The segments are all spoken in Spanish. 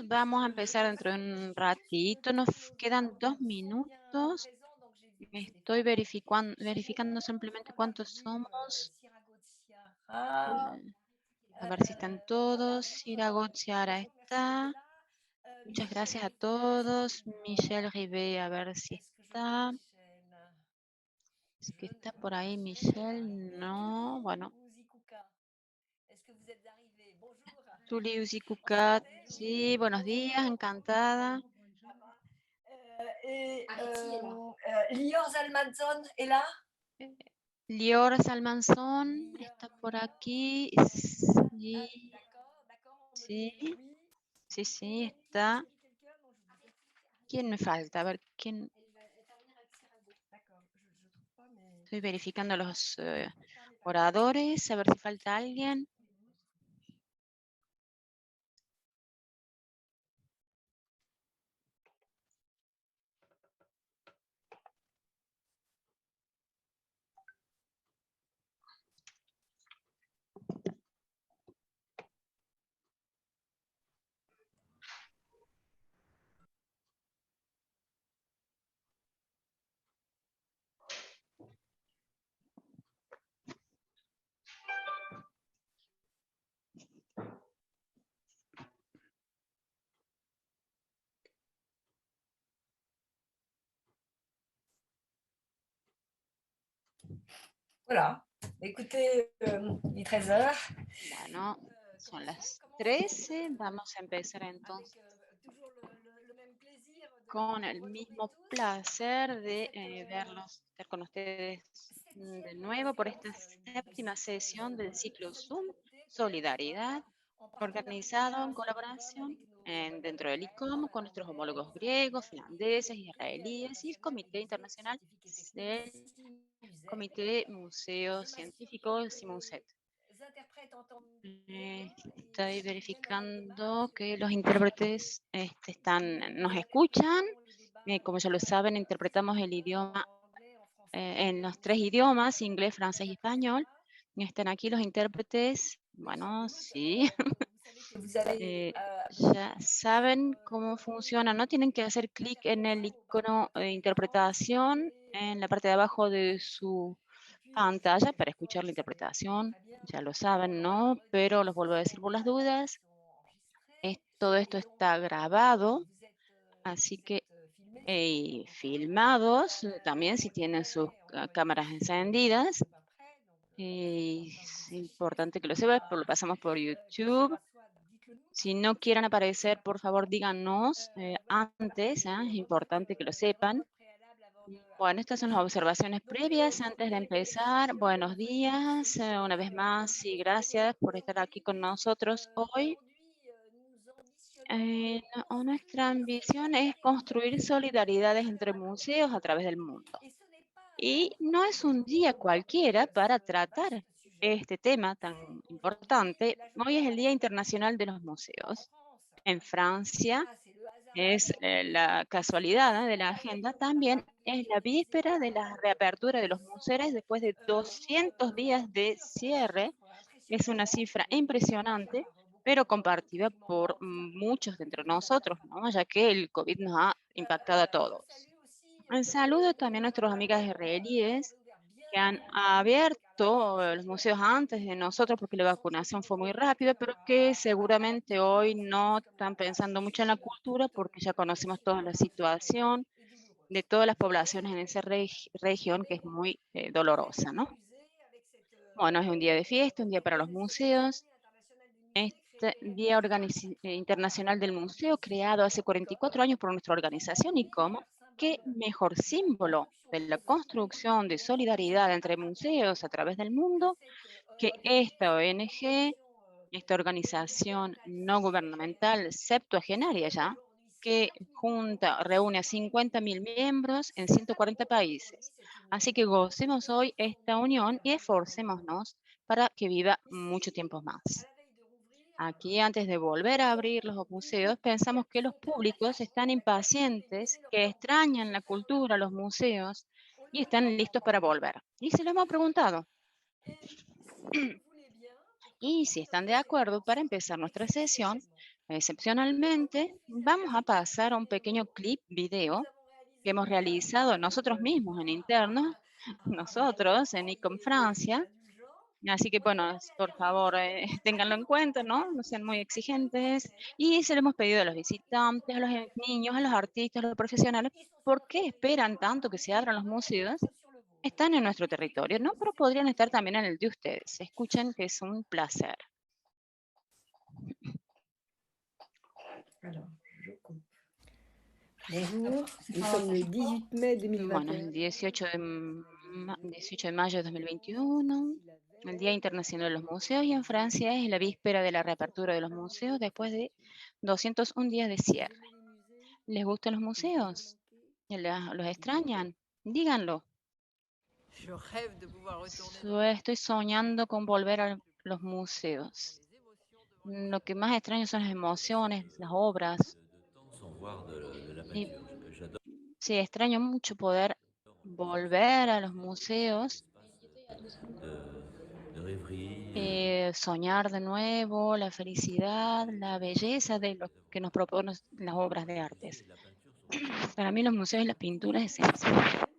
Vamos a empezar dentro de un ratito. Nos quedan 2 minutos. Estoy verificando simplemente cuántos somos. A ver si están todos. Iragot Ciara está. Muchas gracias a todos. Michelle Rivet, a ver si está. Es que está por ahí Michelle. No, bueno. Tuli Uzikukat. Sí, buenos días, encantada. Lior Zalmanzon est là? Lior Salmanzón está por aquí. Sí, sí, sí, está. ¿Quién me falta? A ver, ¿quién? Estoy verificando los oradores, a ver si falta alguien. Voilà. Écoutez, il est 13h. Bueno, son las 13. Vamos a empezar entonces con el mismo placer de verlos, estar con ustedes de nuevo por esta séptima sesión del ciclo Zoom Solidaridad, organizado en colaboración dentro del ICOM con nuestros homólogos griegos, finlandeses, israelíes y el Comité Internacional del Comité de Museos Científicos Simonset. Estoy verificando que los intérpretes nos escuchan. Como ya lo saben, interpretamos el idioma en los 3 idiomas, inglés, francés y español. Están aquí los intérpretes. Bueno, sí. Ya saben cómo funciona. No tienen que hacer clic en el icono de interpretación en la parte de abajo de su pantalla para escuchar la interpretación. Ya lo saben, ¿no? Pero los vuelvo a decir por las dudas. Todo esto está grabado, así que filmados también si tienen sus cámaras encendidas. Es importante que lo sepan, lo pasamos por YouTube. Si no quieren aparecer, por favor, díganos antes, es importante que lo sepan. Bueno, estas son las observaciones previas antes de empezar. Buenos días, una vez más, y gracias por estar aquí con nosotros hoy. Nuestra ambición es construir solidaridades entre museos a través del mundo. Y no es un día cualquiera para tratar este tema tan importante. Hoy es el Día Internacional de los Museos. En Francia es la casualidad de la agenda, también es la víspera de la reapertura de los museos después de 200 días de cierre. Es una cifra impresionante, pero compartida por muchos de entre nosotros, ¿no? Ya que el COVID nos ha impactado a todos. Un saludo también a nuestras amigas israelíes que han abierto los museos antes de nosotros porque la vacunación fue muy rápida, pero que seguramente hoy no están pensando mucho en la cultura porque ya conocemos toda la situación de todas las poblaciones en esa región que es muy dolorosa, ¿no? Bueno, es un día de fiesta, un día para los museos. Este Día Internacional del Museo, creado hace 44 años por nuestra organización ICOM, qué mejor símbolo de la construcción de solidaridad entre museos a través del mundo que esta ONG, esta organización no gubernamental septuagenaria ya, que reúne a 50.000 miembros en 140 países. Así que gocemos hoy esta unión y esforcémonos para que viva mucho tiempo más. Aquí, antes de volver a abrir los museos, pensamos que los públicos están impacientes, que extrañan la cultura, los museos, y están listos para volver. Y se lo hemos preguntado. Y si están de acuerdo, para empezar nuestra sesión, Excepcionalmente, vamos a pasar a un pequeño clip video que hemos realizado nosotros mismos en interno, nosotros en ICOM Francia. Así que, bueno, por favor, ténganlo en cuenta, ¿no? No sean muy exigentes. Y se lo hemos pedido a los visitantes, a los niños, a los artistas, a los profesionales, ¿por qué esperan tanto que se abran los museos? Están en nuestro territorio, ¿no? Pero podrían estar también en el de ustedes. Escuchen que es un placer. Alors, je coupe. Bonjour, nous sommes le 18 mai Bueno, el 2021. 18 de mayo de 2021, el Día Internacional de los Museos, y en Francia es la víspera de la reapertura de los museos después de 201 días de cierre. ¿Les gustan los museos? ¿Los extrañan? Díganlo. Estoy soñando con volver a los museos. Lo que más extraño son las emociones, las obras. Y sí, extraño mucho poder volver a los museos, soñar de nuevo, la felicidad, la belleza de lo que nos proponen las obras de artes. Para mí los museos y la pintura es esencial.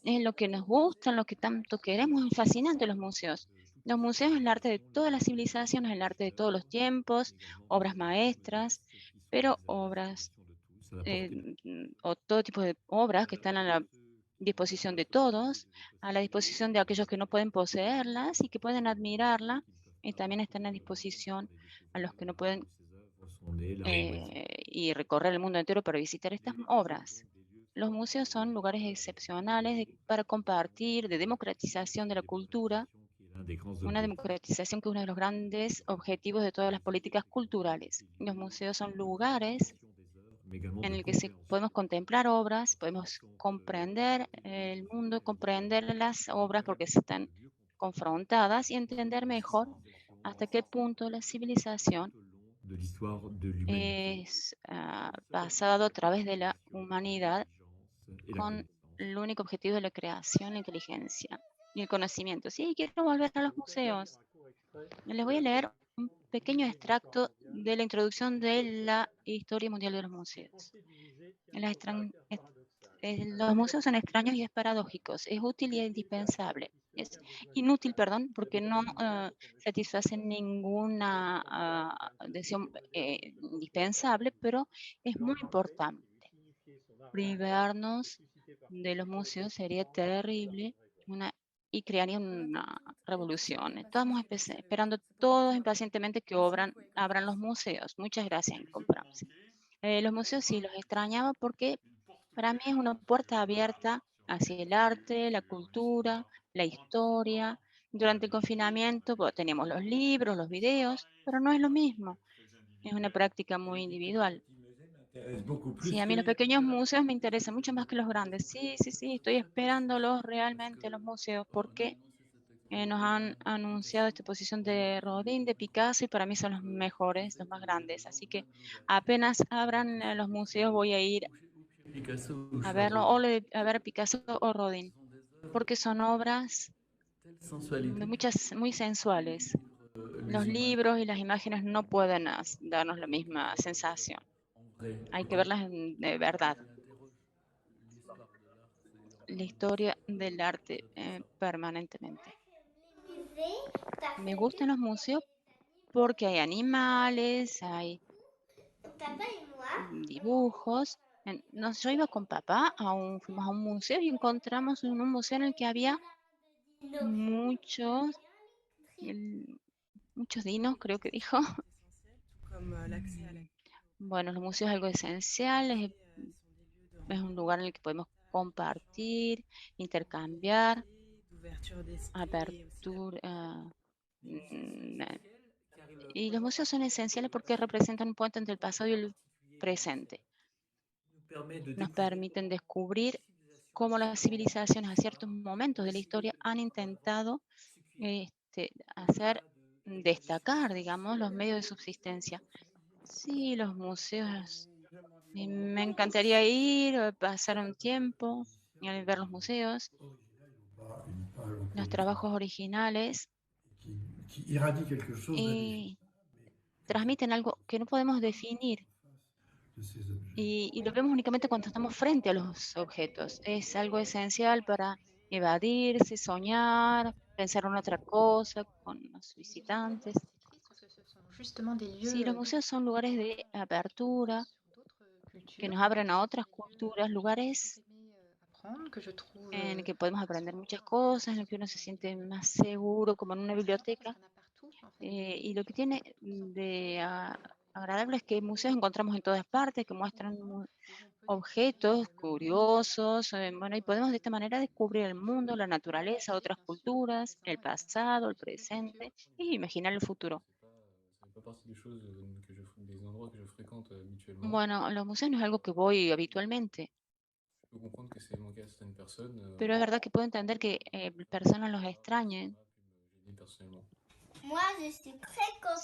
Es lo que nos gusta, lo que tanto queremos, es fascinante los museos. Los museos es el arte de todas las civilizaciones, el arte de todos los tiempos, obras maestras, pero obras o todo tipo de obras que están a la disposición de todos, a la disposición de aquellos que no pueden poseerlas y que pueden admirarla, y también están a disposición a los que no pueden y recorrer el mundo entero para visitar estas obras. Los museos son lugares excepcionales para compartir, de democratización de la cultura, una democratización que es uno de los grandes objetivos de todas las políticas culturales. Los museos son lugares en el que podemos contemplar obras, podemos comprender el mundo, comprender las obras porque se están confrontadas y entender mejor hasta qué punto la civilización es pasado a través de la humanidad con el único objetivo de la creación, la inteligencia y el conocimiento. Sí, quiero volver a los museos. Les voy a leer un pequeño extracto de la introducción de la Historia Mundial de los Museos. Los museos son extraños y es paradójicos. Es útil y es indispensable. Es inútil, perdón, porque no satisfacen ninguna deseo indispensable, pero es muy importante. Privarnos de los museos sería terrible y crearía una revolución. Estamos esperando todos impacientemente que abran los museos. Muchas gracias, compramos. Los museos sí los extrañaba porque para mí es una puerta abierta hacia el arte, la cultura, la historia. Durante el confinamiento teníamos los libros, los videos, pero no es lo mismo. Es una práctica muy individual. Sí, a mí los pequeños museos me interesan mucho más que los grandes. Sí, sí, sí, estoy esperándolos realmente los museos porque nos han anunciado esta exposición de Rodin, de Picasso, y para mí son los mejores, los más grandes. Así que apenas abran los museos voy a ir a verlo, o a ver Picasso o Rodin, porque son obras muy sensuales. Los libros y las imágenes no pueden darnos la misma sensación. Hay que verlas de verdad. La historia del arte permanentemente. Me gustan los museos porque hay animales, hay dibujos. Yo iba con papá, fuimos a un museo y encontramos un museo en el que había muchos, muchos dinos, creo que dijo. Bueno, los museos es algo esencial, es un lugar en el que podemos compartir, intercambiar, apertura. Y los museos son esenciales porque representan un puente entre el pasado y el presente. Nos permiten descubrir cómo las civilizaciones a ciertos momentos de la historia han intentado hacer destacar, digamos, los medios de subsistencia. Sí, los museos. Me encantaría ir, pasar un tiempo, ver los museos, los trabajos originales. Y transmiten algo que no podemos definir y lo vemos únicamente cuando estamos frente a los objetos. Es algo esencial para evadirse, soñar, pensar en otra cosa con los visitantes. Sí, los museos son lugares de apertura que nos abren a otras culturas, lugares en que podemos aprender muchas cosas, en los que uno se siente más seguro, como en una biblioteca. Y lo que tiene de agradable es que museos encontramos en todas partes, que muestran objetos curiosos, bueno, y podemos de esta manera descubrir el mundo, la naturaleza, otras culturas, el pasado, el presente, y imaginar el futuro. Bueno, los museos no es algo que voy habitualmente, pero es verdad que puedo entender que personas los extrañen.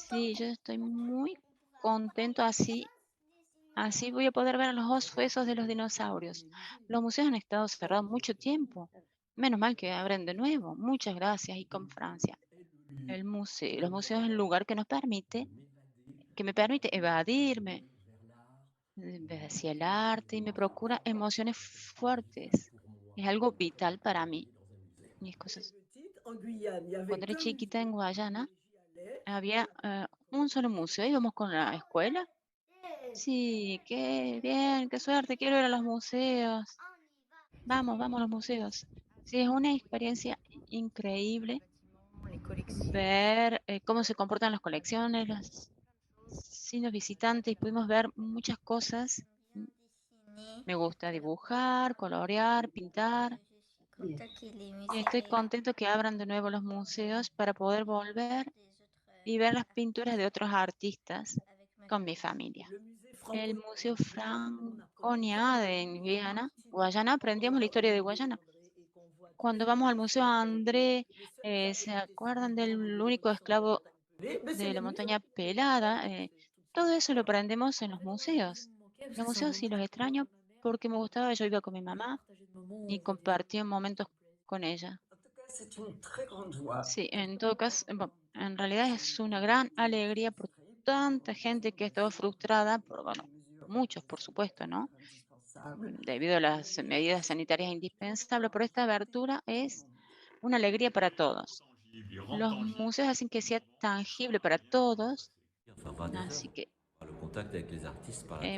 Sí, yo estoy muy contento así. Así voy a poder ver los huesos de los dinosaurios. Los museos han estado cerrados mucho tiempo. Menos mal que abren de nuevo. Muchas gracias. Y con Francia. Los museos es el lugar que me permite evadirme hacia el arte y me procura emociones fuertes. Es algo vital para mí. Mis cosas. Cuando era chiquita en Guayana, había un solo museo. Íbamos con la escuela. Sí, qué bien, qué suerte, quiero ir a los museos. Vamos, vamos a los museos. Sí, es una experiencia increíble ver cómo se comportan las colecciones, los visitantes, y pudimos ver muchas cosas. Mm, Me gusta dibujar, colorear, pintar, y estoy contento que abran de nuevo los museos para poder volver y ver las pinturas de otros artistas con mi familia. El Museo Franconia de Viena, Guayana, aprendíamos la historia de Guayana. Cuando vamos al Museo André, ¿se acuerdan del único esclavo de la montaña pelada? Todo eso lo aprendemos en los museos. Los museos sí los extraño porque me gustaba, yo iba con mi mamá y compartía momentos con ella. Sí, en todo caso, en realidad es una gran alegría por tanta gente que ha estado frustrada, por, bueno, muchos por supuesto, ¿no? Debido a las medidas sanitarias indispensables, pero esta abertura es una alegría para todos. Los museos hacen que sea tangible para todos, así que,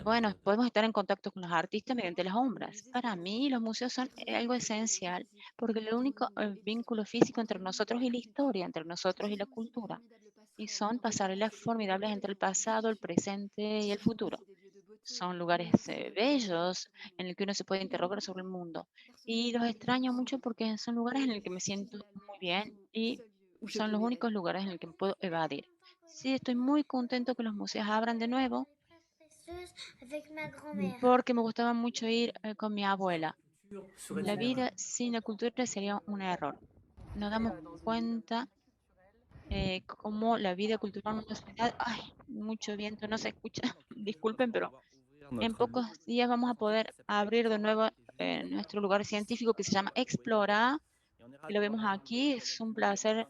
bueno, podemos estar en contacto con los artistas mediante las obras. Para mí, los museos son algo esencial, porque el único vínculo físico entre nosotros y la historia, entre nosotros y la cultura, y son pasarelas formidables entre el pasado, el presente y el futuro. Son lugares bellos en el que uno se puede interrogar sobre el mundo. Y los extraño mucho porque son lugares en el que me siento muy bien y son los únicos lugares en el que me puedo evadir. Sí, estoy muy contento que los museos abran de nuevo porque me gustaba mucho ir con mi abuela. La vida sin la cultura sería un error. Nos damos cuenta cómo la vida cultural en una sociedad, ay, mucho viento, no se escucha, disculpen, pero en pocos días vamos a poder abrir de nuevo nuestro lugar científico que se llama Explora, que lo vemos aquí. Es un placer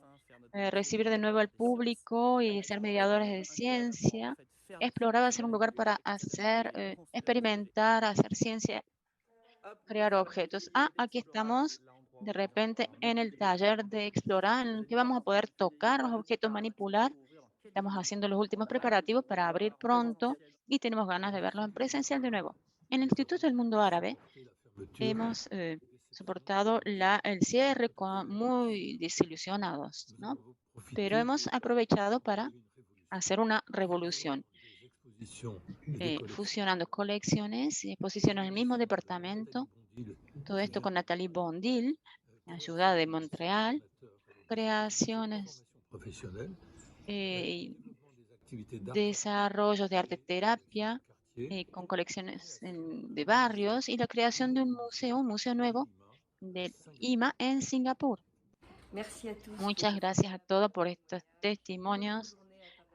recibir de nuevo al público y ser mediadores de ciencia. Explora va a ser un lugar para hacer, experimentar, hacer ciencia, crear objetos. Ah, aquí estamos de repente en el taller de Explora, en el que vamos a poder tocar los objetos, manipular. Estamos haciendo los últimos preparativos para abrir pronto y tenemos ganas de verlos en presencial de nuevo. En el Instituto del Mundo Árabe hemos soportado el cierre muy desilusionados, ¿no? Pero hemos aprovechado para hacer una revolución, fusionando colecciones y exposiciones en el mismo departamento. Todo esto con Nathalie Bondil, ayuda de Montreal, creaciones y desarrollos de arte terapia con colecciones de barrios y la creación de un museo nuevo del IMA en Singapur. Muchas gracias a todos por estos testimonios.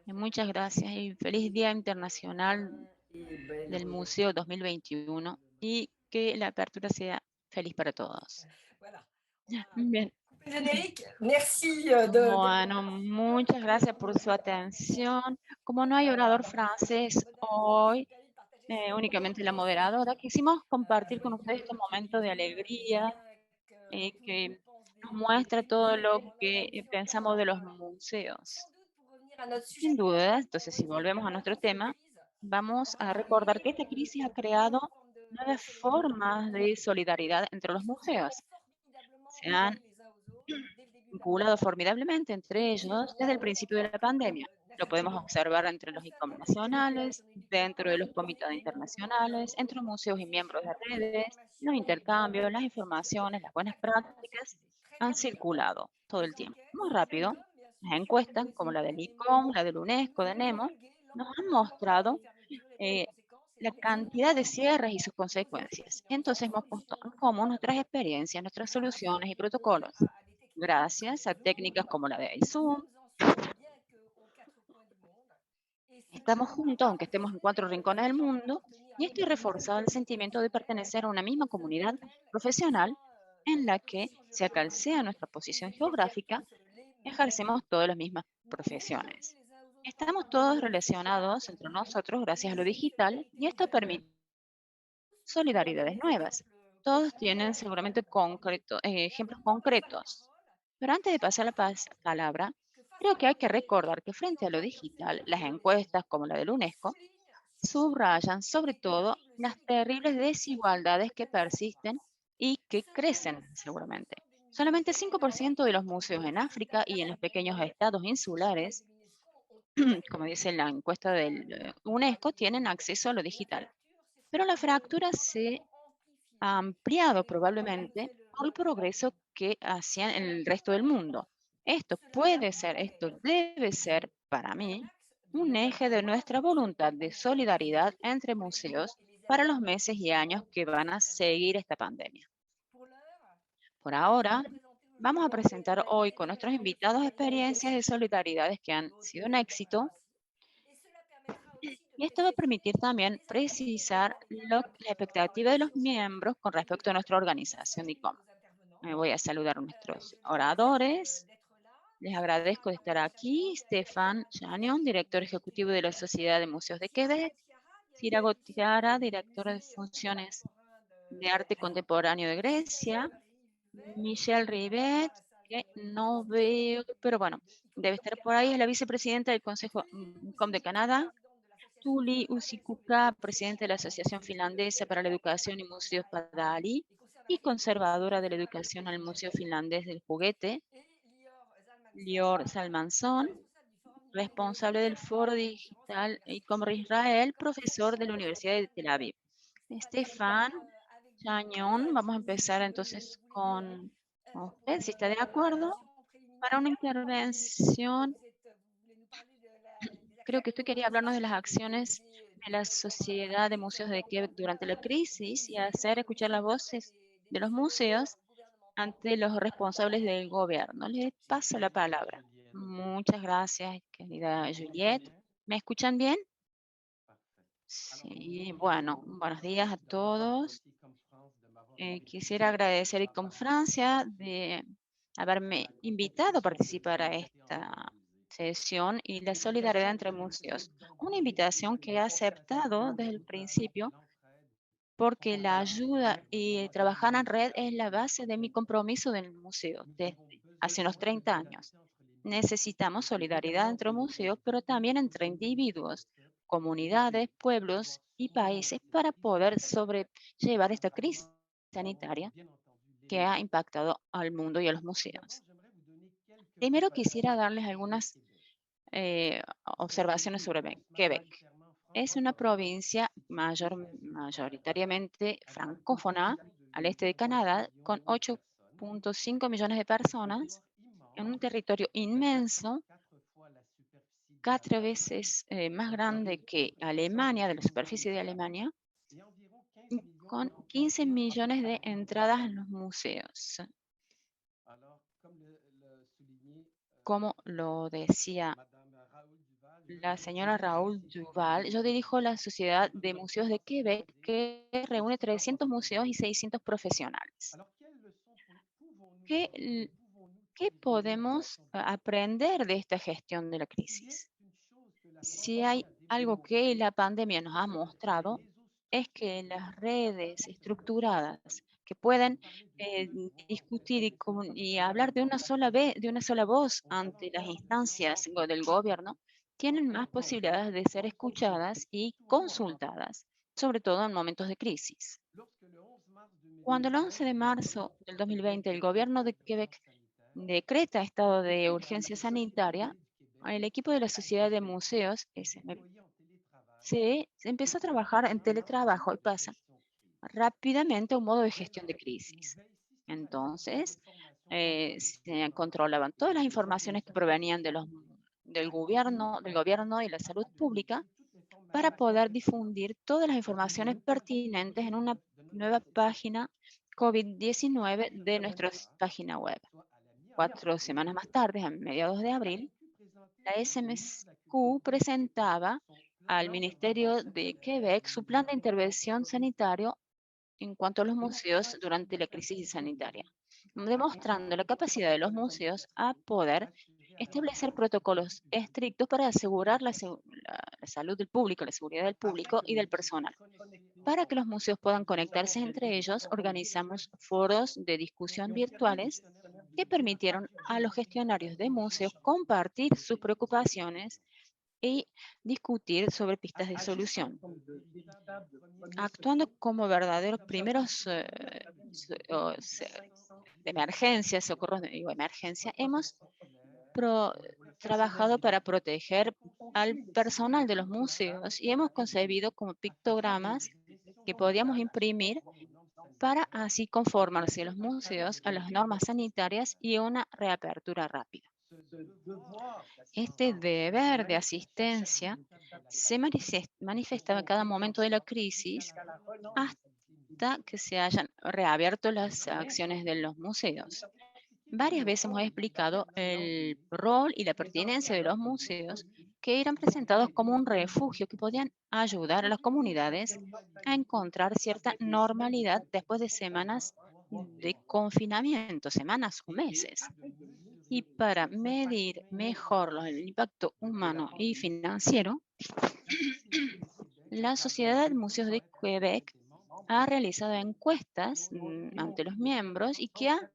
Y muchas gracias y feliz Día Internacional del Museo 2021 y que la apertura sea feliz para todos. Bien. Frédéric, merci de... Bueno, muchas gracias por su atención. Como no hay orador francés hoy, únicamente la moderadora, quisimos compartir con ustedes este momento de alegría que nos muestra todo lo que pensamos de los museos. Sin duda, entonces si volvemos a nuestro tema, vamos a recordar que esta crisis ha creado nuevas formas de solidaridad entre los museos. Se han vinculado formidablemente entre ellos desde el principio de la pandemia. Lo podemos observar entre los ICOM nacionales, dentro de los comités internacionales, entre museos y miembros de redes. Los intercambios, las informaciones, las buenas prácticas han circulado todo el tiempo. Muy rápido, las encuestas como la del ICOM, la del UNESCO, de NEMO, nos han mostrado eh, la cantidad de cierres y sus consecuencias. Entonces hemos puesto en común nuestras experiencias, nuestras soluciones y protocolos. Gracias a técnicas como la de Zoom, estamos juntos, aunque estemos en 4 rincones del mundo, y esto ha reforzado el sentimiento de pertenecer a una misma comunidad profesional en la que, sea cual sea nuestra posición geográfica, ejercemos todas las mismas profesiones. Estamos todos relacionados entre nosotros gracias a lo digital y esto permite solidaridades nuevas. Todos tienen seguramente ejemplos concretos. Pero antes de pasar la palabra, creo que hay que recordar que frente a lo digital, las encuestas como la del UNESCO subrayan sobre todo las terribles desigualdades que persisten y que crecen seguramente. Solamente 5% de los museos en África y en los pequeños estados insulares, como dice la encuesta del UNESCO, tienen acceso a lo digital. Pero la fractura se ha ampliado probablemente por el progreso que hacían en el resto del mundo. Esto puede ser, esto debe ser para mí un eje de nuestra voluntad de solidaridad entre museos para los meses y años que van a seguir esta pandemia. Por ahora, vamos a presentar hoy con nuestros invitados experiencias de solidaridades que han sido un éxito y esto va a permitir también precisar la expectativa de los miembros con respecto a nuestra organización ICOM. Me voy a saludar a nuestros oradores. Les agradezco de estar aquí. Stéphane Chagnon, director ejecutivo de la Sociedad de Museos de Quebec. Cira Gotiara, directora de Funciones de Arte Contemporáneo de Grecia. Michelle Rivet, que no veo, pero bueno, debe estar por ahí, es la vicepresidenta del Consejo ICOM de Canadá. Tuuli Usikukka, presidente de la Asociación Finlandesa para la Educación y Museos Padali y conservadora de la educación al Museo Finlandés del Juguete. Lior Salmanson, responsable del Foro Digital ICOM Israel, profesor de la Universidad de Tel Aviv. Stéphane Chagnon, vamos a empezar entonces con usted, si está de acuerdo, para una intervención. Creo que usted quería hablarnos de las acciones de la Sociedad de Museos de Quebec durante la crisis y hacer escuchar las voces de los museos ante los responsables del gobierno. Le paso la palabra. Muchas gracias, querida Juliette. ¿Me escuchan bien? Sí, bueno, buenos días a todos. Quisiera agradecer a ICOM Francia de haberme invitado a participar a esta sesión y la solidaridad entre museos. Una invitación que he aceptado desde el principio porque la ayuda y trabajar en red es la base de mi compromiso del museo desde hace unos 30 años. Necesitamos solidaridad entre museos, pero también entre individuos, comunidades, pueblos y países para poder sobrellevar esta crisis sanitaria que ha impactado al mundo y a los museos. Primero quisiera darles algunas observaciones sobre Quebec. Es una provincia mayoritariamente francófona al este de Canadá, con 8.5 millones de personas, en un territorio inmenso, 4 veces más grande que Alemania, de la superficie de Alemania, y con 15 millones de entradas en los museos. Como lo decía la señora Raúl Duval, yo dirijo la Sociedad de Museos de Quebec, que reúne 300 museos y 600 profesionales. ¿Qué ¿qué podemos aprender de esta gestión de la crisis? Si hay algo que la pandemia nos ha mostrado, es que las redes estructuradas que pueden eh, discutir y hablar de una sola vez, de una sola voz ante las instancias del gobierno, tienen más posibilidades de ser escuchadas y consultadas, sobre todo en momentos de crisis. Cuando el 11 de marzo del 2020 el gobierno de Quebec decreta estado de urgencia sanitaria, el equipo de la Sociedad de Museos, se empezó a trabajar en teletrabajo y pasa rápidamente a un modo de gestión de crisis. Entonces, se controlaban todas las informaciones que provenían del gobierno y la salud pública para poder difundir todas las informaciones pertinentes en una nueva página COVID-19 de nuestra página web. 4 semanas más tarde, a mediados de abril, la SMQ presentaba al Ministerio de Quebec su plan de intervención sanitario en cuanto a los museos durante la crisis sanitaria, demostrando la capacidad de los museos a poder establecer protocolos estrictos para asegurar la salud del público, la seguridad del público y del personal. Para que los museos puedan conectarse entre ellos, organizamos foros de discusión virtuales que permitieron a los gestionarios de museos compartir sus preocupaciones y discutir sobre pistas de solución. Actuando como verdaderos primeros de emergencia, socorros de emergencia, hemos trabajado para proteger al personal de los museos y hemos concebido como pictogramas que podíamos imprimir para así conformarse los museos a las normas sanitarias y una reapertura rápida. Este deber de asistencia se manifestaba en cada momento de la crisis hasta que se hayan reabierto las acciones de los museos. Varias veces hemos explicado el rol y la pertinencia de los museos que eran presentados como un refugio que podían ayudar a las comunidades a encontrar cierta normalidad después de semanas de confinamiento, semanas o meses. Y para medir mejor el impacto humano y financiero, la Sociedad de Museos de Quebec ha realizado encuestas ante los miembros y que ha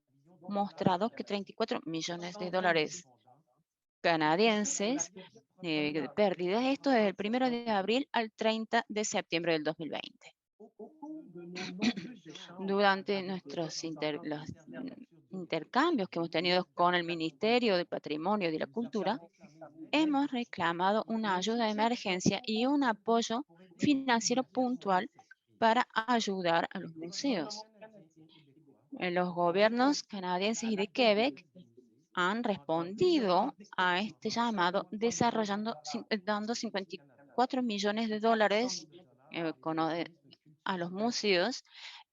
mostrado que 34 millones de dólares canadienses de pérdidas, esto desde el 1 de abril al 30 de septiembre del 2020. Durante los intercambios que hemos tenido con el Ministerio de Patrimonio y de la Cultura, hemos reclamado una ayuda de emergencia y un apoyo financiero puntual para ayudar a los museos. Los gobiernos canadienses y de Quebec han respondido a este llamado dando 54 millones de dólares a los museos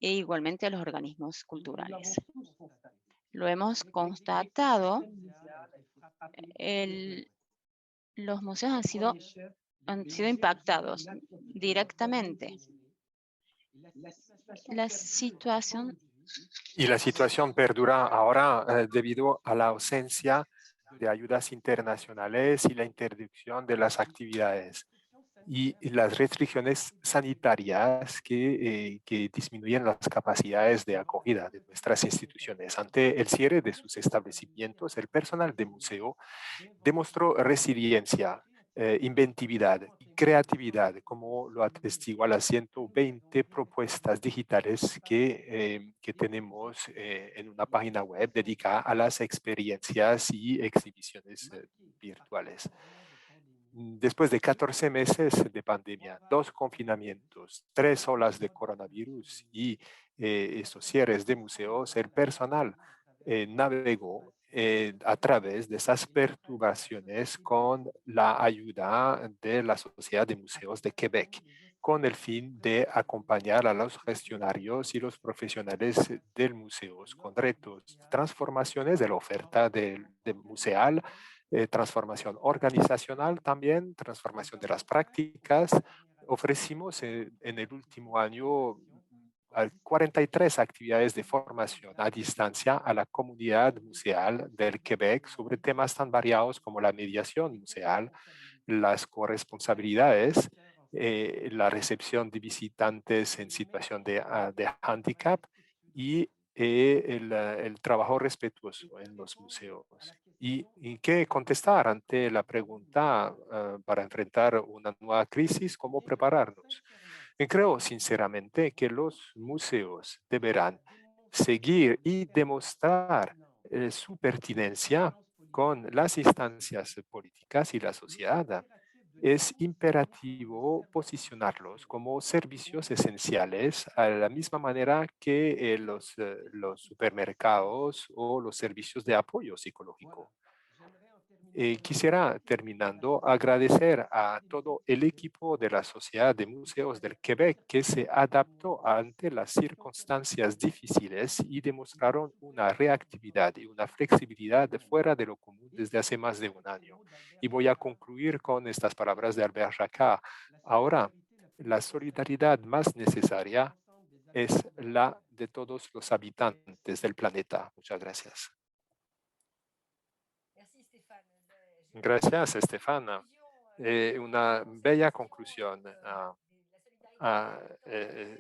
e igualmente a los organismos culturales. Lo hemos constatado, los museos han sido impactados directamente. La situación Y la situación perdura ahora debido a la ausencia de ayudas internacionales y la interdicción de las actividades y las restricciones sanitarias que disminuyen las capacidades de acogida de nuestras instituciones. Ante el cierre de sus establecimientos, el personal de museo demostró resiliencia, inventividad y creatividad, como lo atestigua las 120 propuestas digitales que tenemos en una página web dedicada a las experiencias y exhibiciones virtuales. Después de 14 meses de pandemia, 2 confinamientos, 3 olas de coronavirus y estos cierres de museos, el personal navegó a través de esas perturbaciones con la ayuda de la Sociedad de Museos de Quebec, con el fin de acompañar a los gestionarios y los profesionales del museo con retos, transformaciones de la oferta del museal, transformación organizacional también, transformación de las prácticas. Ofrecimos en el último año 43 actividades de formación a distancia a la comunidad museal del Quebec sobre temas tan variados como la mediación museal, las corresponsabilidades, la recepción de visitantes en situación de handicap y el trabajo respetuoso en los museos. ¿Y qué contestar ante la pregunta para enfrentar una nueva crisis? ¿Cómo prepararnos? Creo sinceramente que los museos deberán seguir y demostrar su pertinencia con las instancias políticas y la sociedad. Es imperativo posicionarlos como servicios esenciales a la misma manera que los supermercados o los servicios de apoyo psicológico. Quisiera, terminando, agradecer a todo el equipo de la Sociedad de Museos del Quebec que se adaptó ante las circunstancias difíciles y demostraron una reactividad y una flexibilidad fuera de lo común desde hace más de un año. Y voy a concluir con estas palabras de Albert Jacquard. Ahora, la solidaridad más necesaria es la de todos los habitantes del planeta. Muchas gracias. Gracias, Estefana. Una bella conclusión a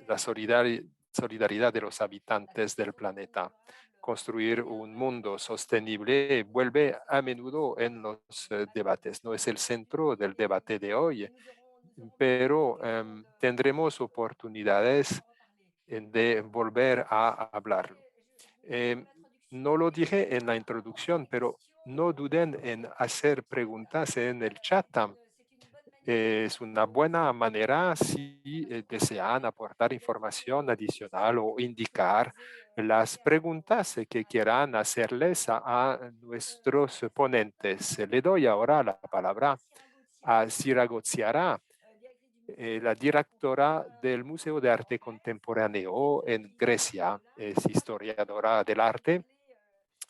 la solidaridad de los habitantes del planeta. Construir un mundo sostenible vuelve a menudo en los debates. No es el centro del debate de hoy, pero tendremos oportunidades de volver a hablarlo. No lo dije en la introducción, pero no duden en hacer preguntas en el chat. Es una buena manera si desean aportar información adicional o indicar las preguntas que quieran hacerles a nuestros ponentes. Le doy ahora la palabra a Sira Gozziara, la directora del Museo de Arte Contemporáneo en Grecia. Es historiadora del arte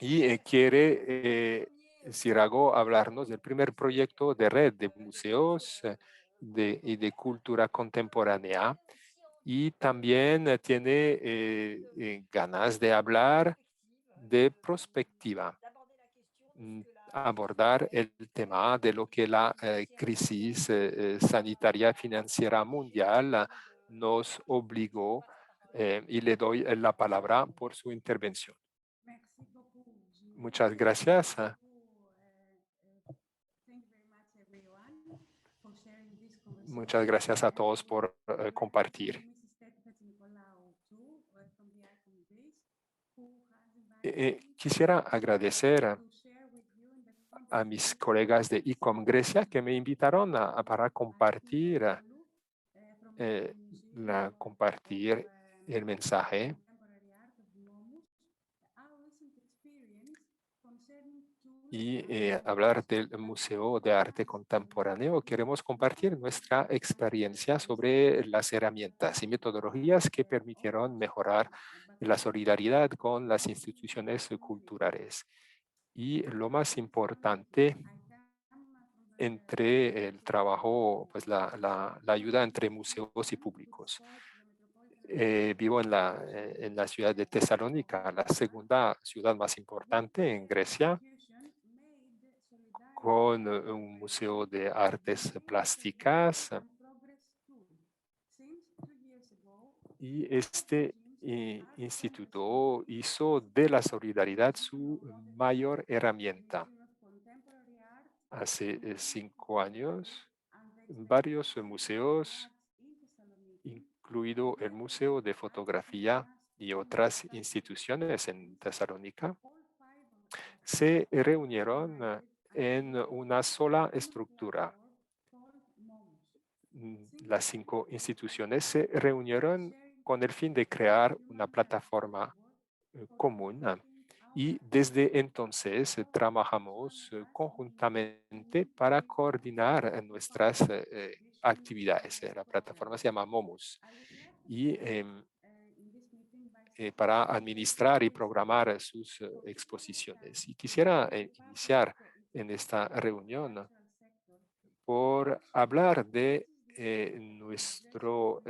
y quiere, Sirago, hablarnos del primer proyecto de red de museos y de cultura contemporánea. Y también tiene ganas de hablar de prospectiva, abordar el tema de lo que la crisis sanitaria financiera mundial nos obligó y le doy la palabra por su intervención. Muchas gracias. Muchas gracias a todos por compartir. Quisiera agradecer a mis colegas de ICOM Grecia que me invitaron para compartir, compartir el mensaje. Y hablar del Museo de Arte Contemporáneo, queremos compartir nuestra experiencia sobre las herramientas y metodologías que permitieron mejorar la solidaridad con las instituciones culturales. Y lo más importante, entre el trabajo, pues la ayuda entre museos y públicos. Vivo en la ciudad de Tesalónica, la segunda ciudad más importante en Grecia, con un museo de artes plásticas. Y este instituto hizo de la solidaridad su mayor herramienta. Hace 5 años, varios museos, incluido el Museo de Fotografía y otras instituciones en Tesalónica, se reunieron en una sola estructura. Las 5 instituciones se reunieron con el fin de crear una plataforma común y desde entonces trabajamos conjuntamente para coordinar nuestras actividades. La plataforma se llama MOMUS y para administrar y programar sus exposiciones. Y quisiera iniciar en esta reunión por hablar de nuestro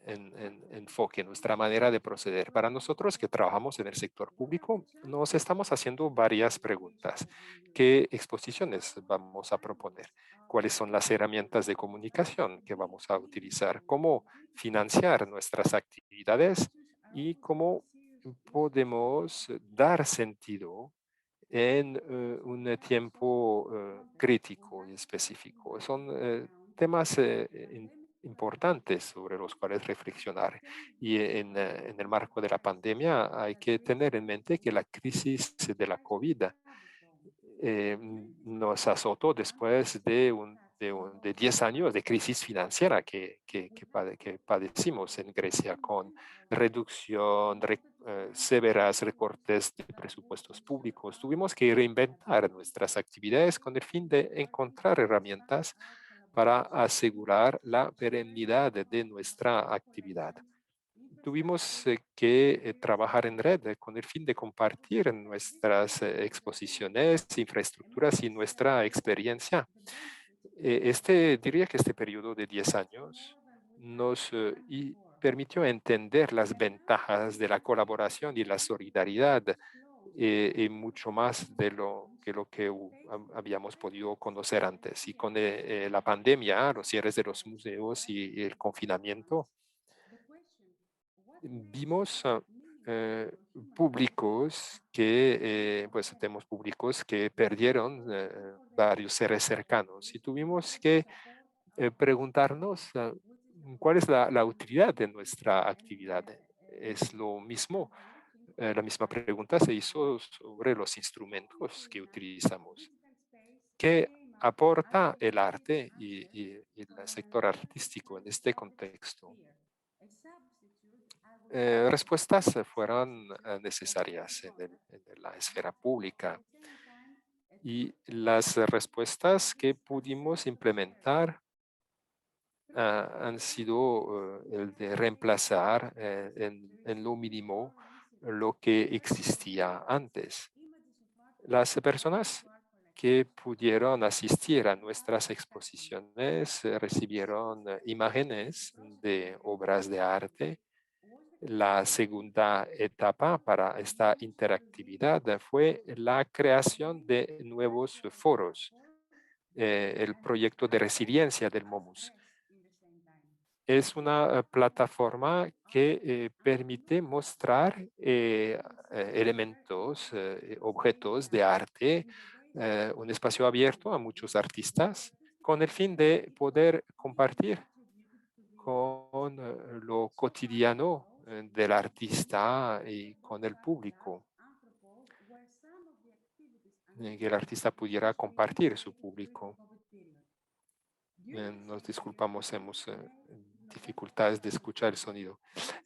enfoque, nuestra manera de proceder. Para nosotros que trabajamos en el sector público, nos estamos haciendo varias preguntas. ¿Qué exposiciones vamos a proponer? ¿Cuáles son las herramientas de comunicación que vamos a utilizar? ¿Cómo financiar nuestras actividades? ¿Y cómo podemos dar sentido en un tiempo crítico y específico? Son temas importantes sobre los cuales reflexionar. Y en el marco de la pandemia hay que tener en mente que la crisis de la COVID nos azotó después de 10 años de crisis financiera que padecimos en Grecia con reducción, severas recortes de presupuestos públicos. Tuvimos que reinventar nuestras actividades con el fin de encontrar herramientas para asegurar la perennidad de nuestra actividad. Tuvimos que trabajar en red con el fin de compartir nuestras exposiciones, infraestructuras y nuestra experiencia. Diría que este periodo de 10 años nos permitió entender las ventajas de la colaboración y la solidaridad y mucho más de lo que habíamos podido conocer antes. Y con la pandemia, los cierres de los museos y el confinamiento, vimos públicos pues tenemos públicos que perdieron varios seres cercanos y tuvimos que preguntarnos cuál es la utilidad de nuestra actividad. Es lo mismo, la misma pregunta se hizo sobre los instrumentos que utilizamos. ¿Qué aporta el arte y el sector artístico en este contexto? Respuestas fueron necesarias en la esfera pública y las respuestas que pudimos implementar han sido el de reemplazar en lo mínimo lo que existía antes. Las personas que pudieron asistir a nuestras exposiciones recibieron imágenes de obras de arte. La segunda etapa para esta interactividad fue la creación de nuevos foros, el proyecto de resiliencia del MOMUS. Es una plataforma que permite mostrar elementos, objetos de arte, un espacio abierto a muchos artistas con el fin de poder compartir con lo cotidiano del artista y con el público, que el artista pudiera compartir su público. Nos disculpamos, hemos dificultades de escuchar el sonido.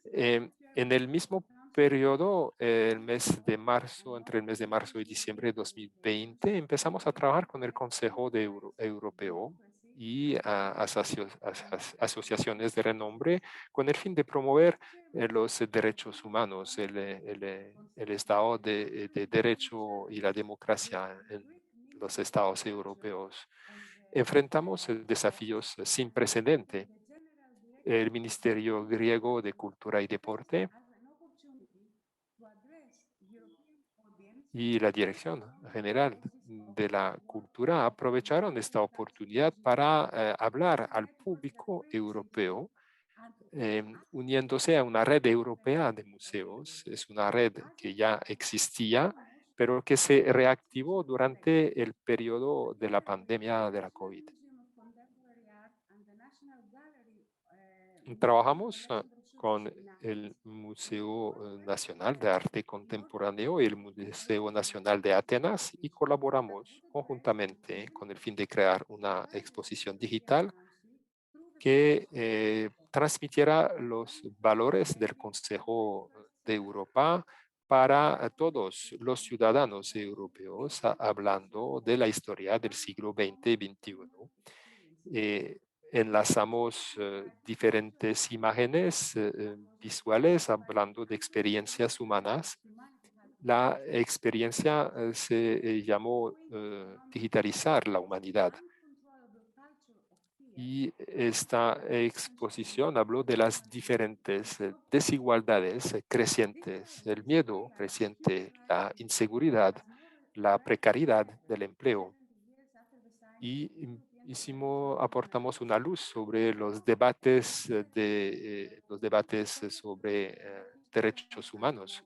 En el mismo periodo, el mes de marzo, entre el mes de marzo y diciembre de 2020, empezamos a trabajar con el Consejo Europeo y asociaciones de renombre con el fin de promover los derechos humanos, el Estado de Derecho y la democracia en los estados europeos. Enfrentamos desafíos sin precedente. El Ministerio Griego de Cultura y Deporte y la Dirección General de la Cultura aprovecharon esta oportunidad para hablar al público europeo, uniéndose a una red europea de museos. Es una red que ya existía, pero que se reactivó durante el periodo de la pandemia de la COVID. Trabajamos con el Museo Nacional de Arte Contemporáneo y el Museo Nacional de Atenas y colaboramos conjuntamente con el fin de crear una exposición digital que transmitiera los valores del Consejo de Europa para todos los ciudadanos europeos, hablando de la historia del siglo XX y XXI. Enlazamos diferentes imágenes visuales hablando de experiencias humanas. La experiencia se llamó digitalizar la humanidad. Y esta exposición habló de las diferentes desigualdades crecientes, el miedo creciente, la inseguridad, la precariedad del empleo. Y aportamos una luz sobre los debates sobre derechos humanos.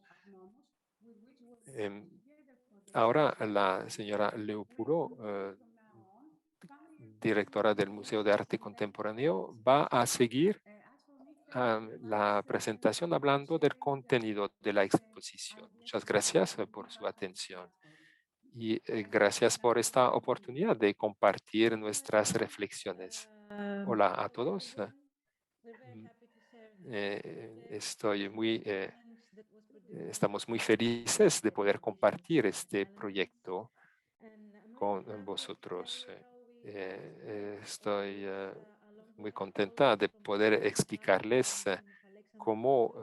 Ahora la señora Leopuro, directora del Museo de Arte Contemporáneo, va a seguir la presentación hablando del contenido de la exposición. Muchas gracias por su atención y gracias por esta oportunidad de compartir nuestras reflexiones. Hola a todos. Estamos muy felices de poder compartir este proyecto con vosotros. Estoy muy contenta de poder explicarles cómo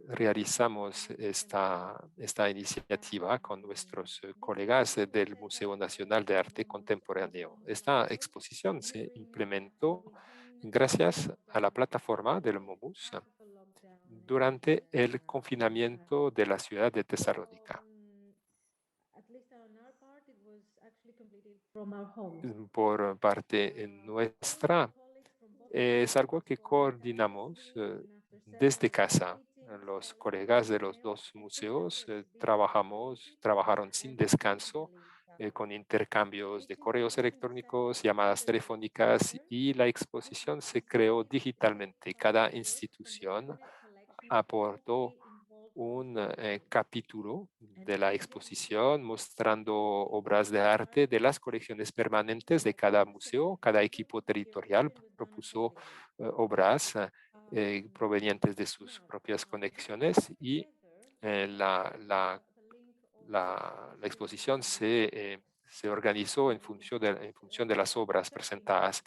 realizamos esta iniciativa con nuestros colegas del Museo Nacional de Arte Contemporáneo. Esta exposición se implementó gracias a la plataforma del MOMUS durante el confinamiento de la ciudad de Tesalónica. Por parte nuestra, es algo que coordinamos desde casa. Los colegas de los dos museos trabajaron sin descanso con intercambios de correos electrónicos, llamadas telefónicas y la exposición se creó digitalmente. Cada institución aportó un capítulo de la exposición mostrando obras de arte de las colecciones permanentes de cada museo. Cada equipo territorial propuso obras provenientes de sus propias conexiones y la exposición se organizó en función de las obras presentadas.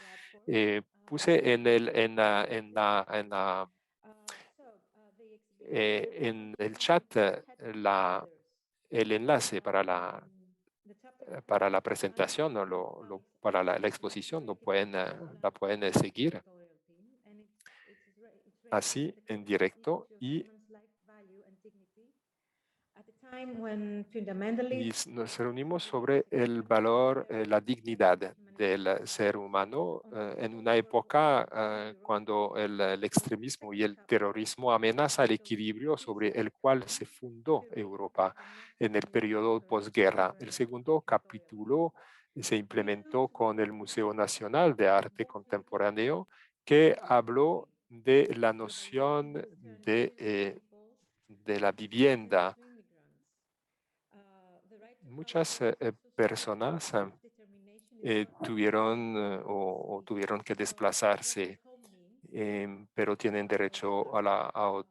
Puse en el chat el enlace para la presentación o para la exposición, la pueden seguir así en directo y nos reunimos sobre el valor, la dignidad del ser humano en una época cuando el extremismo y el terrorismo amenazan el equilibrio sobre el cual se fundó Europa en el periodo posguerra. El segundo capítulo se implementó con el Museo Nacional de Arte Contemporáneo, que habló de la noción de la vivienda. Muchas personas tuvieron que desplazarse, pero tienen derecho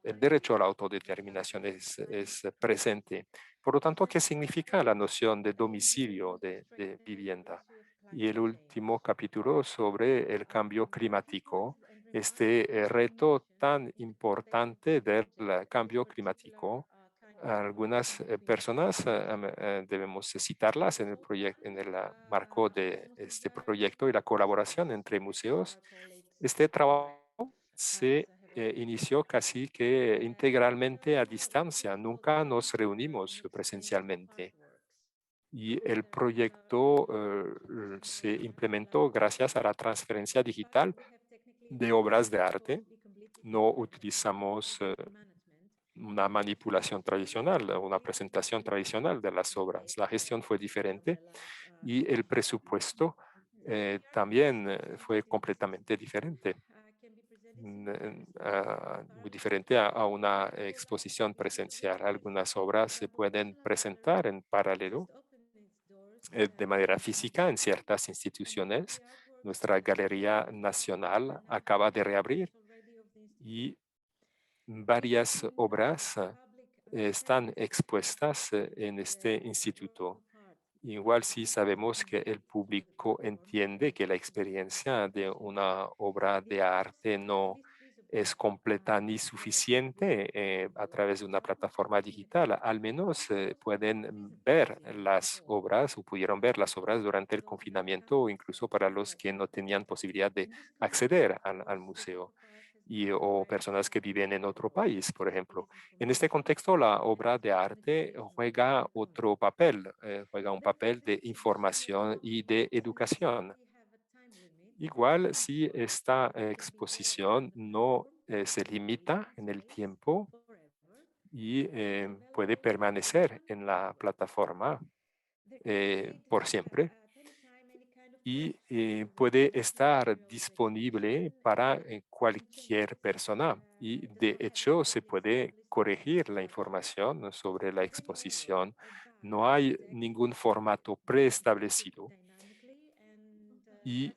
el derecho a la autodeterminación es presente. Por lo tanto, ¿qué significa la noción de domicilio de vivienda? Y el último capítulo sobre el cambio climático, este reto tan importante del cambio climático. Algunas personas debemos citarlas en el marco de este proyecto y la colaboración entre museos. Este trabajo se inició casi que integralmente a distancia. Nunca nos reunimos presencialmente. Y el proyecto se implementó gracias a la transferencia digital de obras de arte. No utilizamos una manipulación tradicional, una presentación tradicional de las obras. La gestión fue diferente y el presupuesto también fue completamente diferente. Muy diferente a una exposición presencial. Algunas obras se pueden presentar en paralelo de manera física en ciertas instituciones. Nuestra Galería Nacional acaba de reabrir y varias obras están expuestas en este instituto. Igual si sabemos que el público entiende que la experiencia de una obra de arte no es completa ni suficiente a través de una plataforma digital. Al menos pueden ver las obras o pudieron ver las obras durante el confinamiento o incluso para los que no tenían posibilidad de acceder al museo o personas que viven en otro país, por ejemplo. En este contexto, la obra de arte juega otro papel, juega un papel de información y de educación. Igual si esta exposición no se limita en el tiempo y puede permanecer en la plataforma por siempre y puede estar disponible para cualquier persona. Y de hecho se puede corregir la información sobre la exposición. No hay ningún formato preestablecido. Y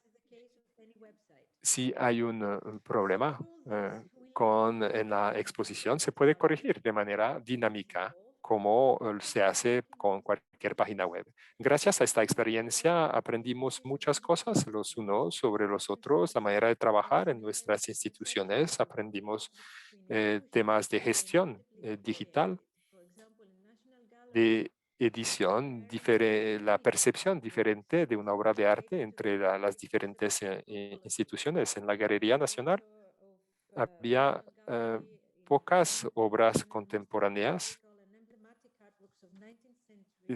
si hay un problema en la exposición, se puede corregir de manera dinámica, como se hace con cualquier página web. Gracias a esta experiencia aprendimos muchas cosas los unos sobre los otros, la manera de trabajar en nuestras instituciones, aprendimos temas de gestión digital, de edición, la percepción diferente de una obra de arte entre las diferentes instituciones. En la Galería Nacional había pocas obras contemporáneas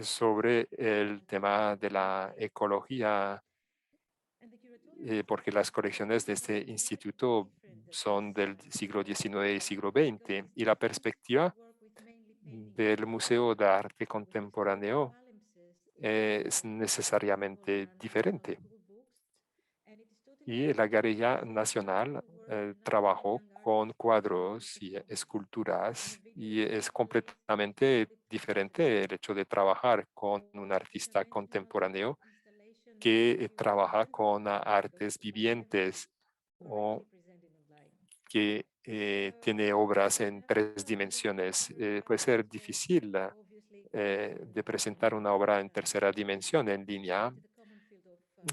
sobre el tema de la ecología, porque las colecciones de este instituto son del siglo XIX y siglo XX, y la perspectiva del Museo de Arte Contemporáneo es necesariamente diferente. Y la Galería Nacional trabajó con cuadros y esculturas y es completamente diferente el hecho de trabajar con un artista contemporáneo que trabaja con artes vivientes o que tiene obras en 3 dimensiones. Puede ser difícil de presentar una obra en tercera dimensión en línea.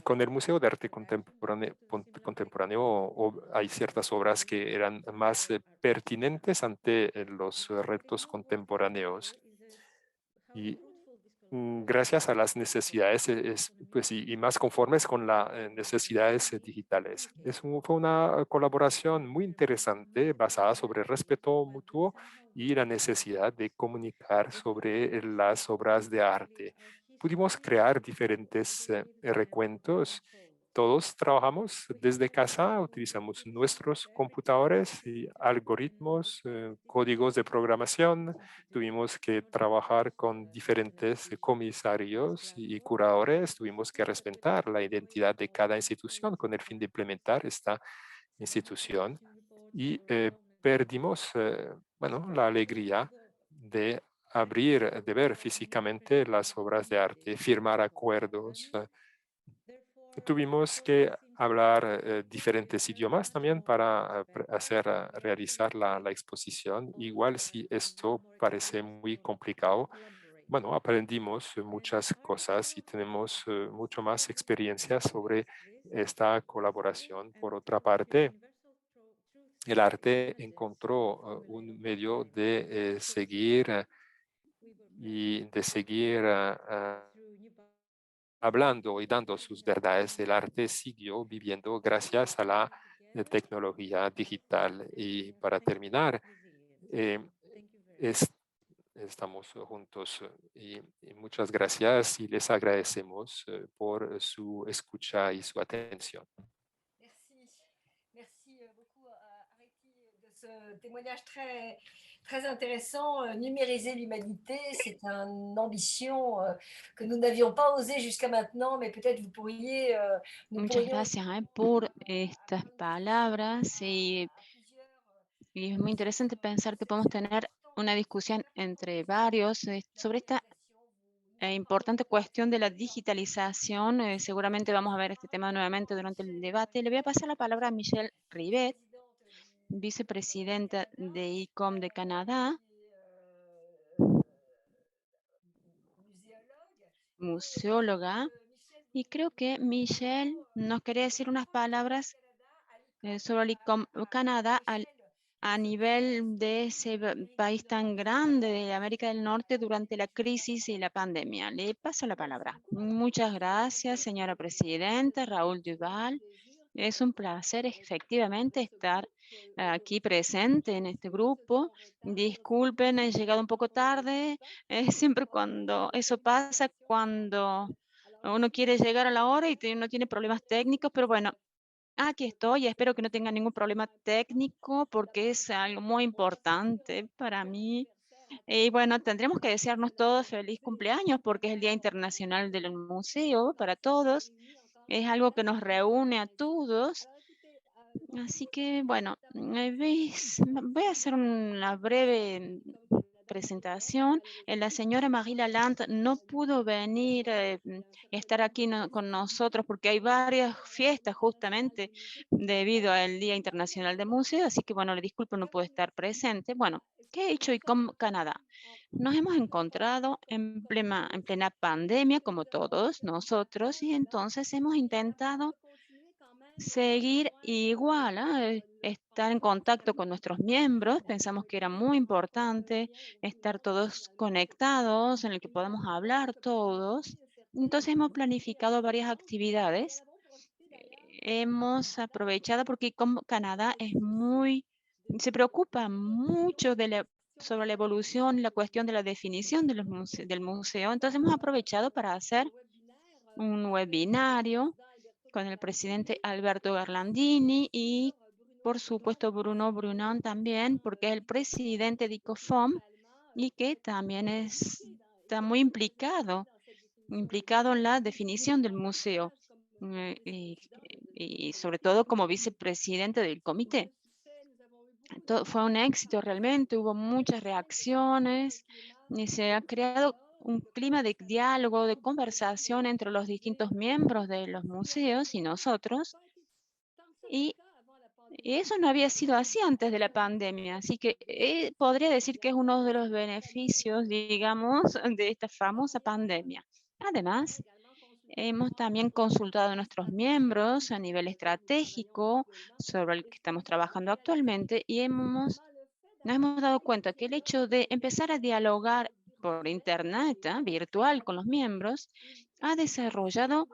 Con el Museo de Arte Contemporáneo hay ciertas obras que eran más pertinentes ante los retos contemporáneos. Y gracias a las necesidades pues, y más conformes con las necesidades digitales. Fue una colaboración muy interesante basada sobre el respeto mutuo y la necesidad de comunicar sobre las obras de arte. Pudimos crear diferentes recuentos. Todos trabajamos desde casa, utilizamos nuestros computadores y algoritmos, códigos de programación. Tuvimos que trabajar con diferentes comisarios y curadores. Tuvimos que respetar la identidad de cada institución con el fin de implementar esta institución. Y perdimos, bueno, la alegría de abrir, de ver físicamente las obras de arte, firmar acuerdos. Tuvimos que hablar diferentes idiomas también para realizar la exposición. Igual si esto parece muy complicado, bueno, aprendimos muchas cosas y tenemos mucho más experiencia sobre esta colaboración. Por otra parte, el arte encontró un medio de seguir y de seguir hablando y dando sus verdades. El arte siguió viviendo gracias a la tecnología digital. Y para terminar, eh, es- estamos juntos y muchas gracias y les agradecemos por su escucha y su atención. Merci. Merci beaucoup, Areti, de ce témoignage très, très intéressant. Numériser l'humanité, c'est une ambition que nous n'avions pas osé jusqu'à maintenant, mais peut-être vous pourriez, nous Muchas pourrions gracias por estas palabras à plusieurs y es muy interesante pensar que podemos tener una discusión entre varios sobre esta importante cuestión de la digitalización. Seguramente vamos a ver este tema nuevamente durante el debate. Le voy a pasar la palabra a Michelle Rivet, vicepresidenta de ICOM de Canadá, museóloga, y creo que Michelle nos quería decir unas palabras sobre el ICOM Canadá a nivel de ese país tan grande de América del Norte durante la crisis y la pandemia. Le paso la palabra. Muchas gracias, señora presidenta, Raúl Duval. Es un placer efectivamente estar aquí presente en este grupo. Disculpen, he llegado un poco tarde. Siempre cuando eso pasa, cuando uno quiere llegar a la hora y no tiene problemas técnicos, pero bueno, aquí estoy. Espero que no tenga ningún problema técnico porque es algo muy importante para mí. Y bueno, tendremos que desearnos todos feliz cumpleaños porque es el Día Internacional del Museo para todos. Es algo que nos reúne a todos. Así que, bueno, voy a hacer una breve presentación. La señora Marie Lalande no pudo venir y estar aquí con nosotros porque hay varias fiestas justamente debido al Día Internacional de Museo, así que, bueno, le disculpo, no puedo estar presente. Bueno, ¿qué ha hecho ICOM Canadá? Nos hemos encontrado en plena pandemia, como todos nosotros, y entonces hemos intentado seguir igual, estar en contacto con nuestros miembros. Pensamos que era muy importante estar todos conectados, en el que podamos hablar todos. Entonces hemos planificado varias actividades. Hemos aprovechado porque como Canadá se preocupa mucho sobre la evolución y la cuestión de la definición de del museo. Entonces hemos aprovechado para hacer un webinario con el presidente Alberto Garlandini y, por supuesto, Bruno Brunon también, porque es el presidente de ICOFOM y que también está muy implicado en la definición del museo y sobre todo como vicepresidente del comité. Fue un éxito realmente, hubo muchas reacciones y se ha creado un clima de diálogo, de conversación entre los distintos miembros de los museos y nosotros. Y eso no había sido así antes de la pandemia, así que podría decir que es uno de los beneficios, digamos, de esta famosa pandemia. Además, hemos también consultado a nuestros miembros a nivel estratégico sobre el que estamos trabajando actualmente y nos hemos dado cuenta que el hecho de empezar a dialogar por internet, virtual, con los miembros, ha desarrollado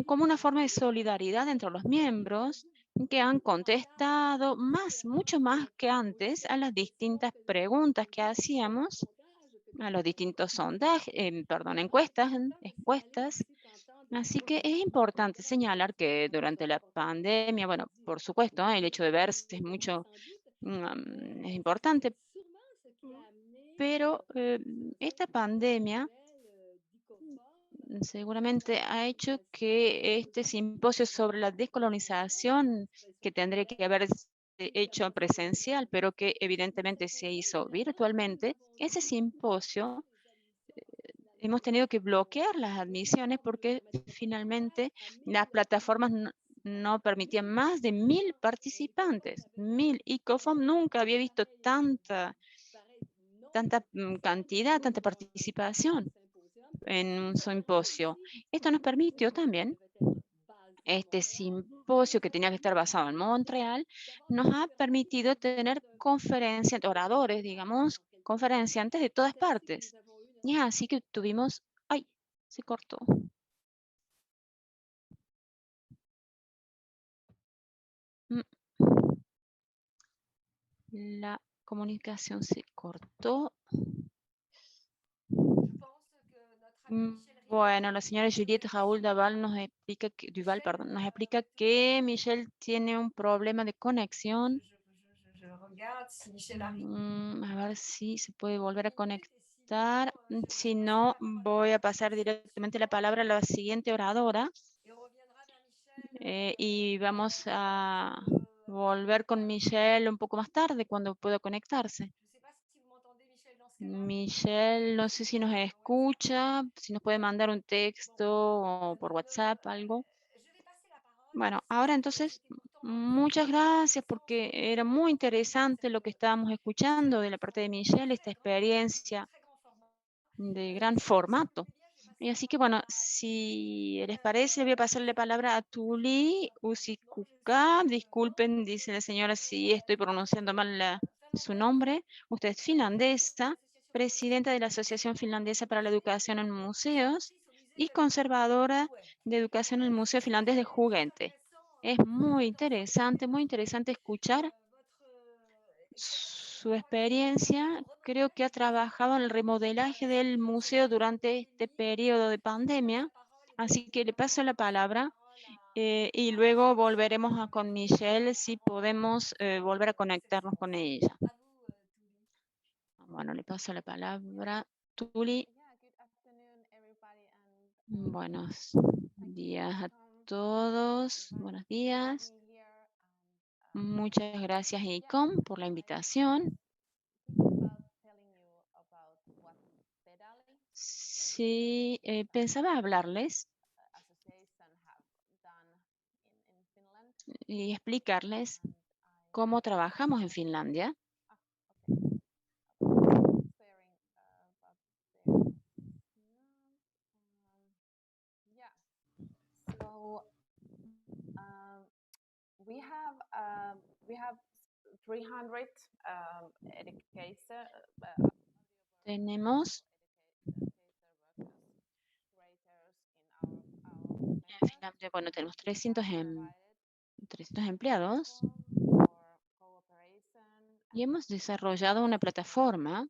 como una forma de solidaridad entre los miembros que han contestado mucho más que antes a las distintas preguntas que hacíamos, a los distintos sondajes, encuestas. Así que es importante señalar que durante la pandemia, bueno, por supuesto, el hecho de verse es importante, pero esta pandemia seguramente ha hecho que este simposio sobre la descolonización, que tendría que haber hecho presencial, pero que evidentemente se hizo virtualmente, ese simposio hemos tenido que bloquear las admisiones porque finalmente las plataformas no permitían más de 1000 participantes. 1000. Y COFOM nunca había visto tanta cantidad, tanta participación en un simposio. Esto nos permitió también, este simposio que tenía que estar basado en Montreal, nos ha permitido tener oradores, digamos, conferenciantes de todas partes. Y es así que tuvimos, ¡ay! Se cortó. La comunicación se cortó. Bueno, la señora Juliette Raúl Duval nos explica que Michelle tiene un problema de conexión. A ver si se puede volver a conectar. Si no, voy a pasar directamente la palabra a la siguiente oradora. Y vamos a volver con Michelle un poco más tarde cuando pueda conectarse. Michelle, no sé si nos escucha, si nos puede mandar un texto o por WhatsApp, algo. Bueno, ahora entonces, muchas gracias porque era muy interesante lo que estábamos escuchando de la parte de Michelle, esta experiencia de gran formato. Y así que, bueno, si les parece, voy a pasarle la palabra a Tuli Usikuka. Disculpen, dice la señora, si estoy pronunciando mal su nombre. Usted es finlandesa, presidenta de la Asociación Finlandesa para la Educación en Museos y conservadora de educación en el Museo Finlandés de Juguete. Es muy interesante escuchar su experiencia. Creo que ha trabajado en el remodelaje del museo durante este periodo de pandemia, así que le paso la palabra y luego volveremos con Michelle si podemos volver a conectarnos con ella. Bueno, le paso la palabra. Tuli. Buenos días a todos. Buenos días. Muchas gracias, ICOM, por la invitación. Sí, pensaba hablarles y explicarles cómo trabajamos en Finlandia. Tenemos en Finlandia, bueno, tenemos 300 empleados y hemos desarrollado una plataforma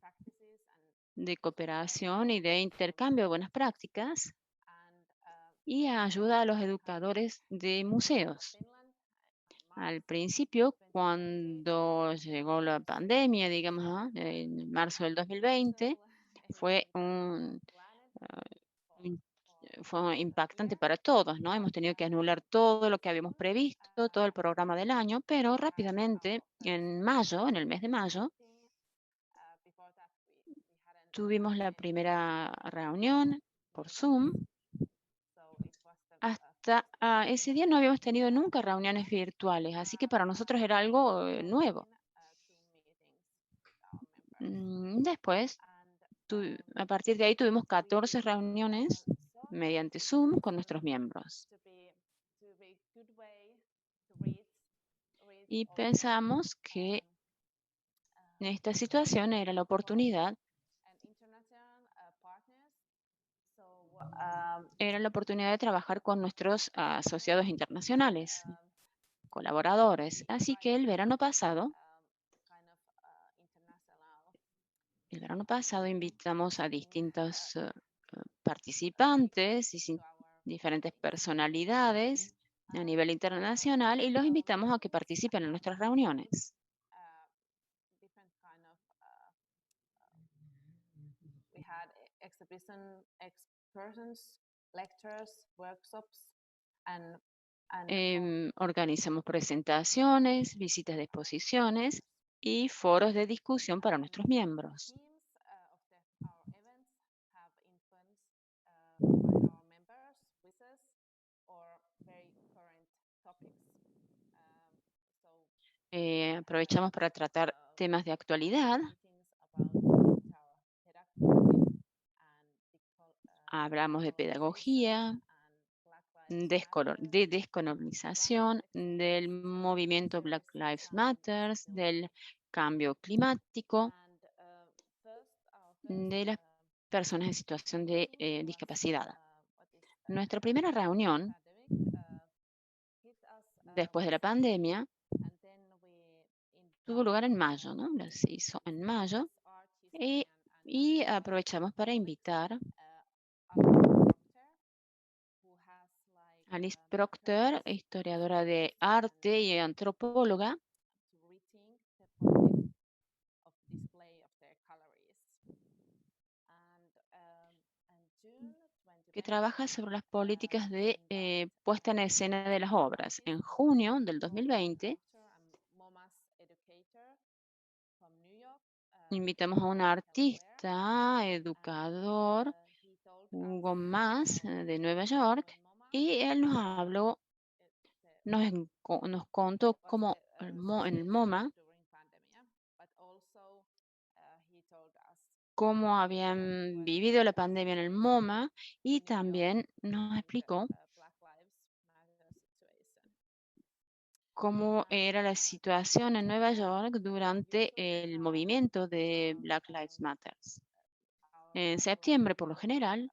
de cooperación y de intercambio de buenas prácticas y ayuda a los educadores de museos. Al principio, cuando llegó la pandemia, digamos, ¿no? En marzo del 2020, fue fue impactante para todos, ¿no? Hemos tenido que anular todo lo que habíamos previsto, todo el programa del año, pero rápidamente, en mayo, en el mes de mayo, tuvimos la primera reunión por Zoom. Hasta ese día no habíamos tenido nunca reuniones virtuales, así que para nosotros era algo nuevo. Después, a partir de ahí tuvimos 14 reuniones mediante Zoom con nuestros miembros. Y pensamos que esta situación era la oportunidad de trabajar con nuestros asociados internacionales, colaboradores. Así que el verano pasado invitamos a distintos participantes y diferentes personalidades a nivel internacional y los invitamos a que participen en nuestras reuniones. Organizamos presentaciones, visitas de exposiciones y foros de discusión para nuestros miembros. Aprovechamos para tratar temas de actualidad. Hablamos de pedagogía, de descolonización, del movimiento Black Lives Matter, del cambio climático, de las personas en situación de discapacidad. Nuestra primera reunión, después de la pandemia, tuvo lugar en mayo, ¿no? Se hizo en mayo y aprovechamos para invitar a Alice Proctor, historiadora de arte y antropóloga, que trabaja sobre las políticas de puesta en escena de las obras. En junio del 2020, invitamos a un artista, educador, Hugo Mas, de Nueva York, y él nos habló, nos contó cómo en el MoMA cómo habían vivido la pandemia en el MoMA y también nos explicó cómo era la situación en Nueva York durante el movimiento de Black Lives Matter. En septiembre, por lo general,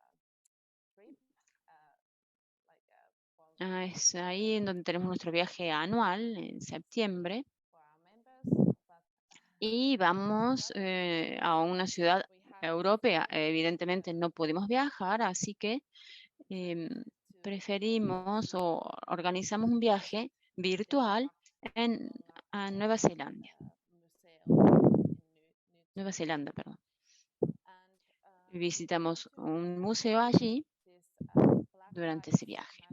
es ahí en donde tenemos nuestro viaje anual, en septiembre, y vamos a una ciudad europea. Evidentemente no pudimos viajar, así que em, preferimos o organizamos un viaje virtual a Nueva Zelanda. Nueva Zelanda, perdón. Visitamos un museo allí durante ese viaje.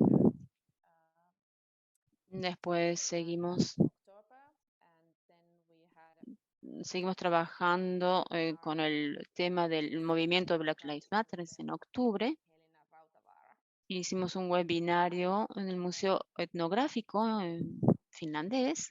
Después seguimos trabajando con el tema del movimiento Black Lives Matter en octubre. Hicimos un webinario en el Museo Etnográfico finlandés.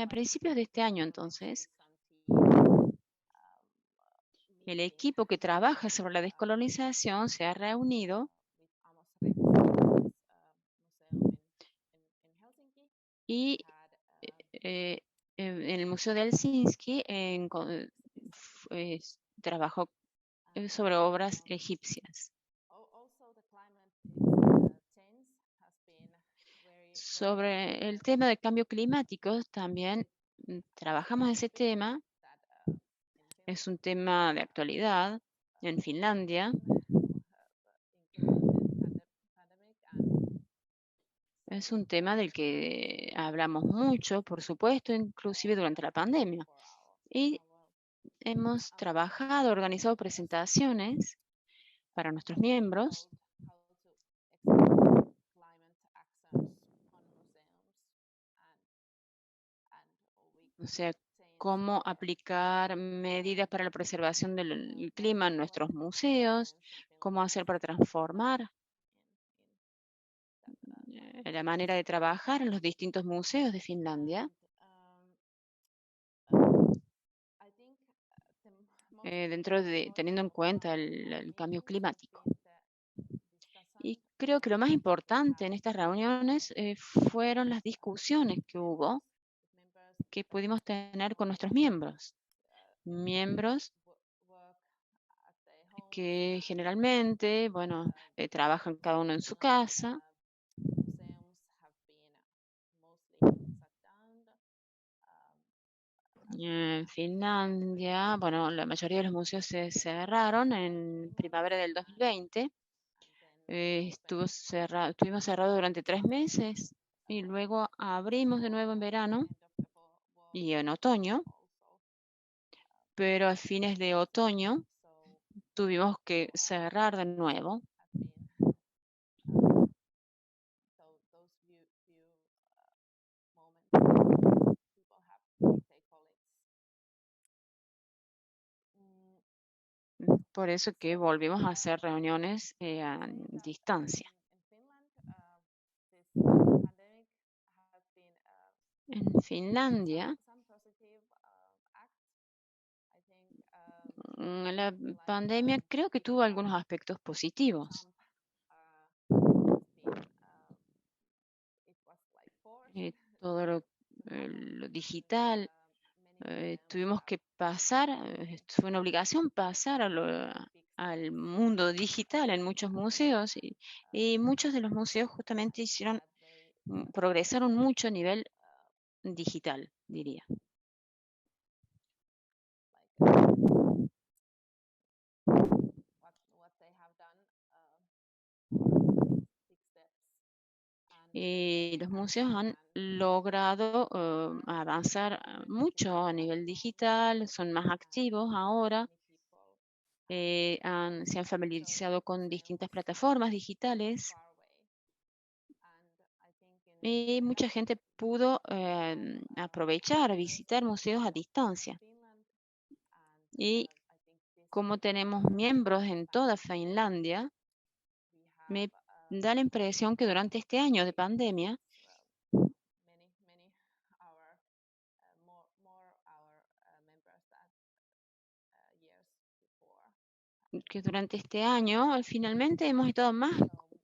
A principios de este año, entonces, el equipo que trabaja sobre la descolonización se ha reunido y en el Museo de Helsinki trabajó sobre obras egipcias. Sobre el tema del cambio climático, también trabajamos ese tema. Es un tema de actualidad en Finlandia. Es un tema del que hablamos mucho, por supuesto, inclusive durante la pandemia. Y hemos trabajado, organizado presentaciones para nuestros miembros. O sea, cómo aplicar medidas para la preservación del clima en nuestros museos, cómo hacer para transformar la manera de trabajar en los distintos museos de Finlandia. Teniendo en cuenta el cambio climático. Y creo que lo más importante en estas reuniones fueron las discusiones que pudimos tener con nuestros miembros. Miembros que generalmente, trabajan cada uno en su casa. En Finlandia, la mayoría de los museos se cerraron en primavera del 2020. Estuvimos cerrados durante 3 meses y luego abrimos de nuevo en verano y en otoño, pero a fines de otoño tuvimos que cerrar de nuevo. Por eso que volvimos a hacer reuniones a distancia. En Finlandia, la pandemia creo que tuvo algunos aspectos positivos. Todo lo digital, tuvimos que pasar, fue una obligación pasar al mundo digital en muchos museos y muchos de los museos justamente progresaron mucho a nivel digital, diría. Y los museos han logrado avanzar mucho a nivel digital, son más activos ahora, se han familiarizado con distintas plataformas digitales y mucha gente pudo aprovechar, visitar museos a distancia. Y como tenemos miembros en toda Finlandia, me da la impresión que durante este año de pandemia, finalmente hemos estado más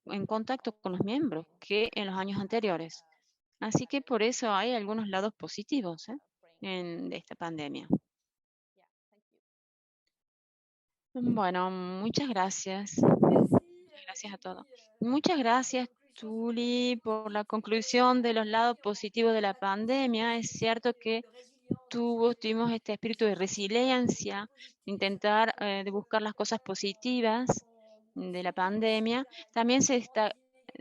en contacto con los miembros que en los años anteriores. Así que por eso hay algunos lados positivos de esta pandemia. Bueno, muchas gracias. Muchas gracias a todos. Muchas gracias, Tuli, por la conclusión de los lados positivos de la pandemia. Es cierto que tuvimos este espíritu de resiliencia, intentar de buscar las cosas positivas de la pandemia. También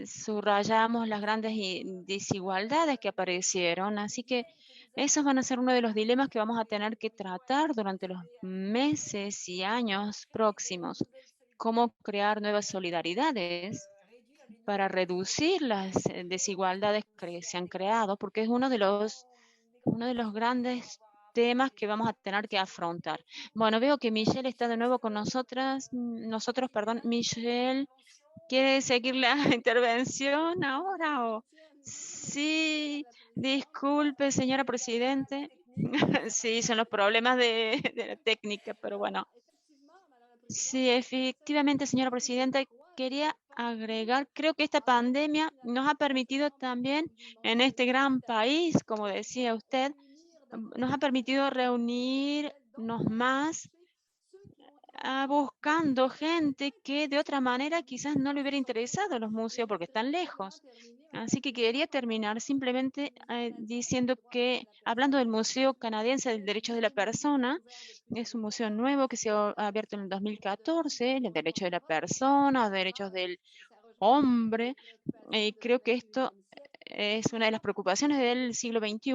subrayamos las grandes desigualdades que aparecieron, así que esos van a ser uno de los dilemas que vamos a tener que tratar durante los meses y años próximos. Cómo crear nuevas solidaridades para reducir las desigualdades que se han creado, porque es uno de los grandes temas que vamos a tener que afrontar. Bueno, veo que Michelle está de nuevo con nosotros, perdón. Michelle, ¿quiere seguir la intervención ahora? ¿O? Sí, disculpe, señora Presidente. Sí, son los problemas de la técnica, pero bueno. Sí, efectivamente, señora Presidenta, quería agregar, creo que esta pandemia nos ha permitido también en este gran país, como decía usted, nos ha permitido reunirnos más buscando gente que de otra manera quizás no le hubiera interesado los museos porque están lejos. Así que quería terminar simplemente diciendo que, hablando del Museo Canadiense de Derechos de la Persona, es un museo nuevo que se ha abierto en el 2014, el derecho de la persona, los derechos del hombre. Creo que esto es una de las preocupaciones del siglo XXI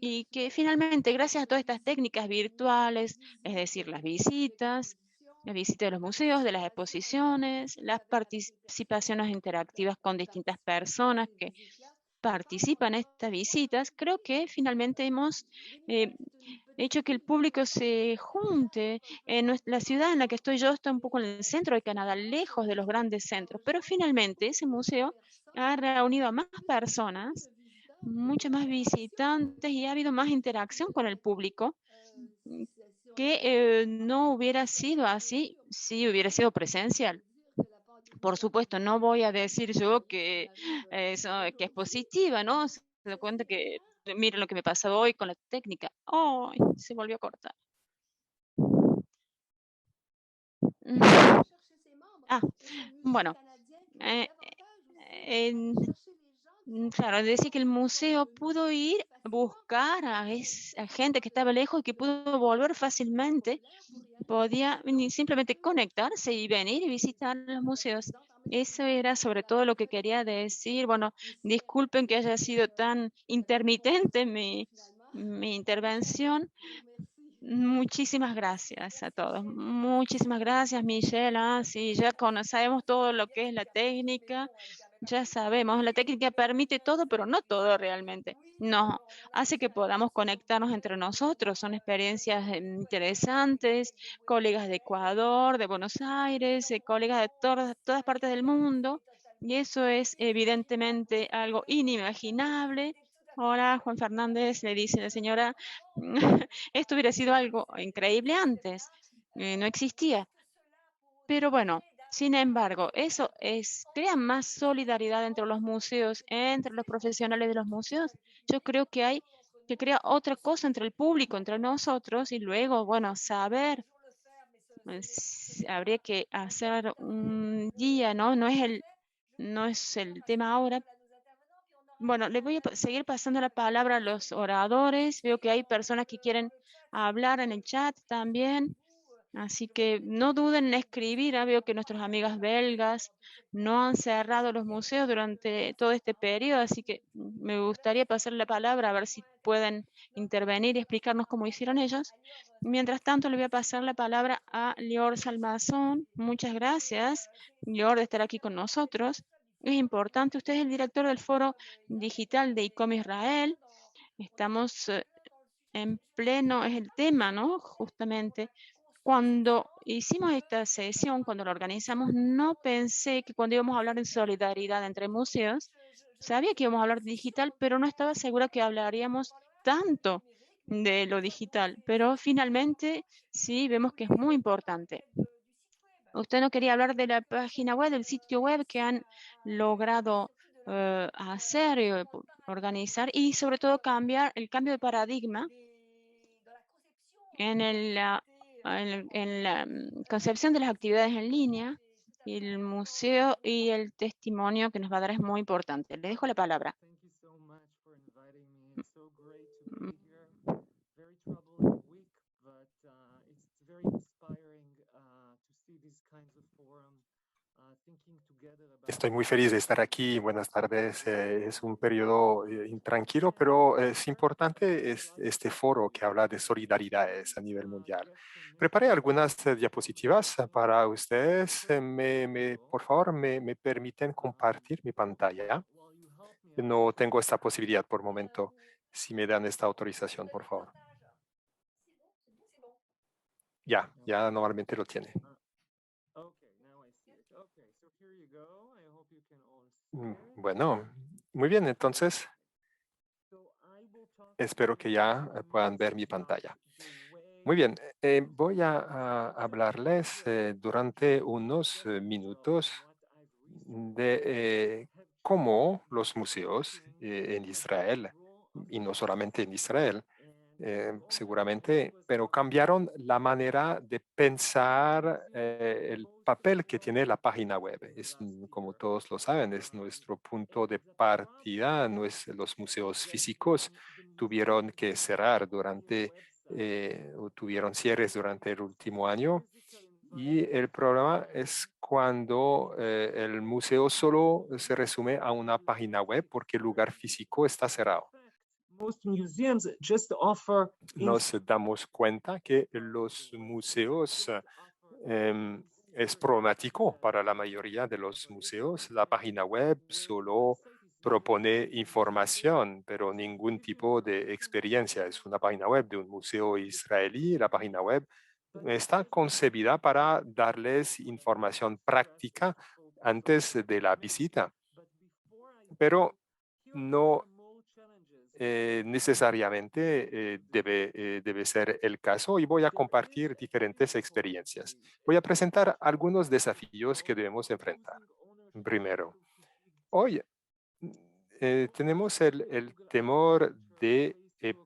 y que finalmente, gracias a todas estas técnicas virtuales, es decir, las visitas de los museos, de las exposiciones, las participaciones interactivas con distintas personas que participan en estas visitas, creo que finalmente hemos hecho que el público se junte. La ciudad en la que estoy yo está un poco en el centro de Canadá, lejos de los grandes centros, pero finalmente ese museo ha reunido a más personas, muchos más visitantes y ha habido más interacción con el público que no hubiera sido así si hubiera sido presencial. Por supuesto, no voy a decir yo que es positiva, ¿no? Se da cuenta que, miren lo que me pasó hoy con la técnica. ¡Ay! Se volvió a cortar. Bueno. Claro, decir que el museo pudo ir a buscar a gente que estaba lejos y que pudo volver fácilmente. Podía simplemente conectarse y venir y visitar los museos. Eso era sobre todo lo que quería decir. Bueno, disculpen que haya sido tan intermitente mi intervención. Muchísimas gracias a todos. Muchísimas gracias, Michelle. Sí, ya sabemos todo lo que es la técnica. Ya sabemos, la técnica permite todo, pero no todo realmente. No, hace que podamos conectarnos entre nosotros. Son experiencias interesantes, colegas de Ecuador, de Buenos Aires, colegas de todas partes del mundo. Y eso es evidentemente algo inimaginable. Hola, Juan Fernández, le dice la señora, esto hubiera sido algo increíble antes, no existía. Pero bueno, sin embargo, eso crea más solidaridad entre los museos, entre los profesionales de los museos. Yo creo que crea otra cosa entre el público, entre nosotros, y luego, bueno, saber, habría que hacer un día, ¿no? No es el tema ahora. Bueno, le voy a seguir pasando la palabra a los oradores. Veo que hay personas que quieren hablar en el chat también. Así que no duden en escribir. Veo que nuestras amigas belgas no han cerrado los museos durante todo este periodo, así que me gustaría pasar la palabra a ver si pueden intervenir y explicarnos cómo hicieron ellos. Mientras tanto, le voy a pasar la palabra a Lior Salmazón. Muchas gracias, Lior, de estar aquí con nosotros. Es importante, usted es el director del Foro Digital de ICOM Israel. Estamos en pleno, es el tema, ¿no? Justamente, Cuando hicimos esta sesión, cuando la organizamos, no pensé que cuando íbamos a hablar de solidaridad entre museos, sabía que íbamos a hablar de digital, pero no estaba segura que hablaríamos tanto de lo digital. Pero finalmente sí vemos que es muy importante. Usted no quería hablar de la página web, del sitio web que han logrado hacer, organizar y sobre todo cambiar el cambio de paradigma en la concepción de las actividades en línea. Y el museo y el testimonio que nos va a dar es muy importante. Le dejo la palabra. Estoy muy feliz de estar aquí. Buenas tardes. Es un periodo intranquilo, pero es importante este foro que habla de solidaridades a nivel mundial. Preparé algunas diapositivas para ustedes. Por favor, me permiten compartir mi pantalla. No tengo esta posibilidad por momento. Si me dan esta autorización, por favor. Ya normalmente lo tiene. Bueno, muy bien, entonces espero que ya puedan ver mi pantalla. Muy bien, voy a hablarles durante unos minutos de cómo los museos en Israel, y no solamente en Israel, seguramente, pero cambiaron la manera de pensar el papel que tiene la página web. Es, como todos lo saben, es nuestro punto de partida. Los museos físicos tuvieron que cerrar o tuvieron cierres durante el último año. Y el problema es cuando el museo solo se resume a una página web porque el lugar físico está cerrado. Nos damos cuenta que los museos es problemático para la mayoría de los museos. La página web solo propone información, pero ningún tipo de experiencia. Es una página web de un museo israelí. La página web está concebida para darles información práctica antes de la visita, pero no necesariamente debe ser el caso, y voy a compartir diferentes experiencias. Voy a presentar algunos desafíos que debemos enfrentar. Primero, hoy tenemos el temor de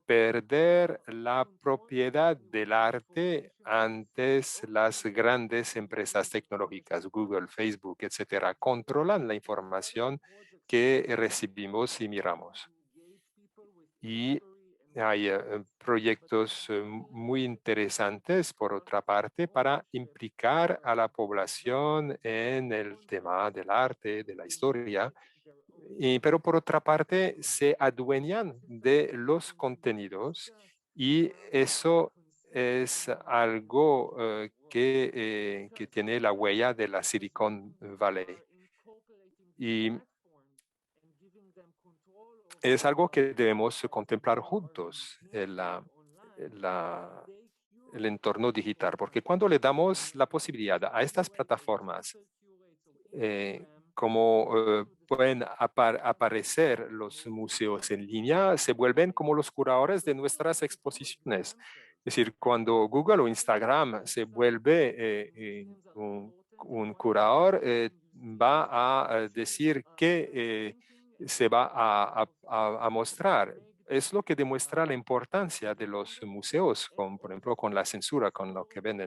perder la propiedad del arte antes las grandes empresas tecnológicas, Google, Facebook, etcétera, controlan la información que recibimos y miramos. Y hay proyectos muy interesantes, por otra parte, para implicar a la población en el tema del arte, de la historia, pero por otra parte se adueñan de los contenidos, y eso es algo que tiene la huella de la Silicon Valley. Y es algo que debemos contemplar juntos, el entorno digital, porque cuando le damos la posibilidad a estas plataformas, como pueden aparecer los museos en línea, se vuelven como los curadores de nuestras exposiciones. Es decir, cuando Google o Instagram se vuelve un curador, va a decir que se va a mostrar. Es lo que demuestra la importancia de los museos, por ejemplo, con la censura, con lo que ven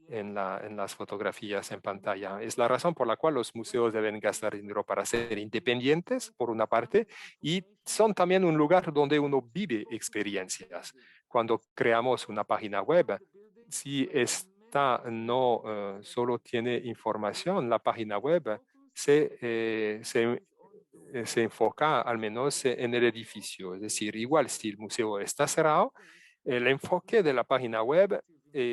en las fotografías en pantalla. Es la razón por la cual los museos deben gastar dinero para ser independientes, por una parte, y son también un lugar donde uno vive experiencias. Cuando creamos una página web, si esta no solo tiene información, la página web se enfoca al menos en el edificio. Es decir, igual si el museo está cerrado, el enfoque de la página web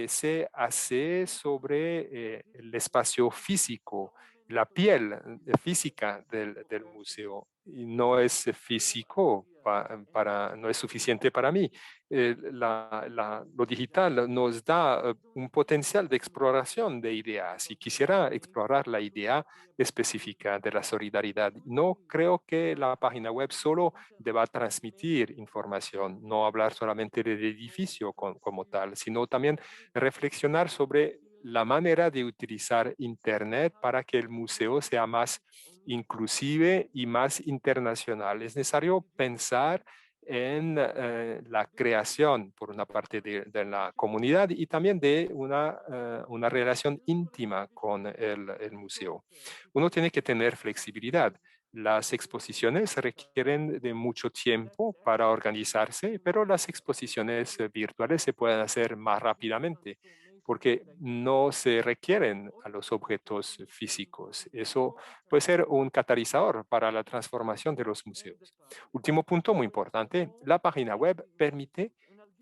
se hace sobre el espacio físico, la piel física del museo. Y no es físico no es suficiente para mí. Lo digital nos da un potencial de exploración de ideas y quisiera explorar la idea específica de la solidaridad. No creo que la página web solo deba transmitir información, no hablar solamente del edificio como tal, sino también reflexionar sobre la manera de utilizar Internet para que el museo sea más inclusive y más internacional. Es necesario pensar en la creación, por una parte, de la comunidad y también de una relación íntima con el museo. Uno tiene que tener flexibilidad. Las exposiciones requieren de mucho tiempo para organizarse, pero las exposiciones virtuales se pueden hacer más rápidamente porque no se requieren a los objetos físicos. Eso puede ser un catalizador para la transformación de los museos. Último punto muy importante, la página web permite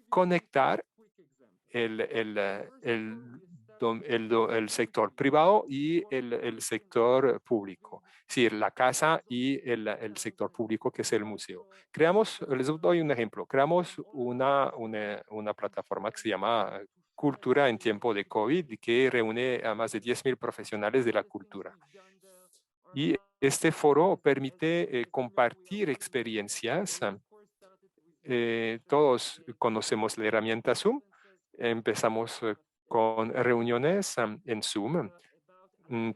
conectar el sector privado y el sector público, es decir, la casa y el sector público que es el museo. Les doy un ejemplo, creamos una plataforma que se llama Cultura en tiempo de COVID, que reúne a más de 10.000 profesionales de la cultura. Y este foro permite compartir experiencias. Todos conocemos la herramienta Zoom. Empezamos con reuniones en Zoom.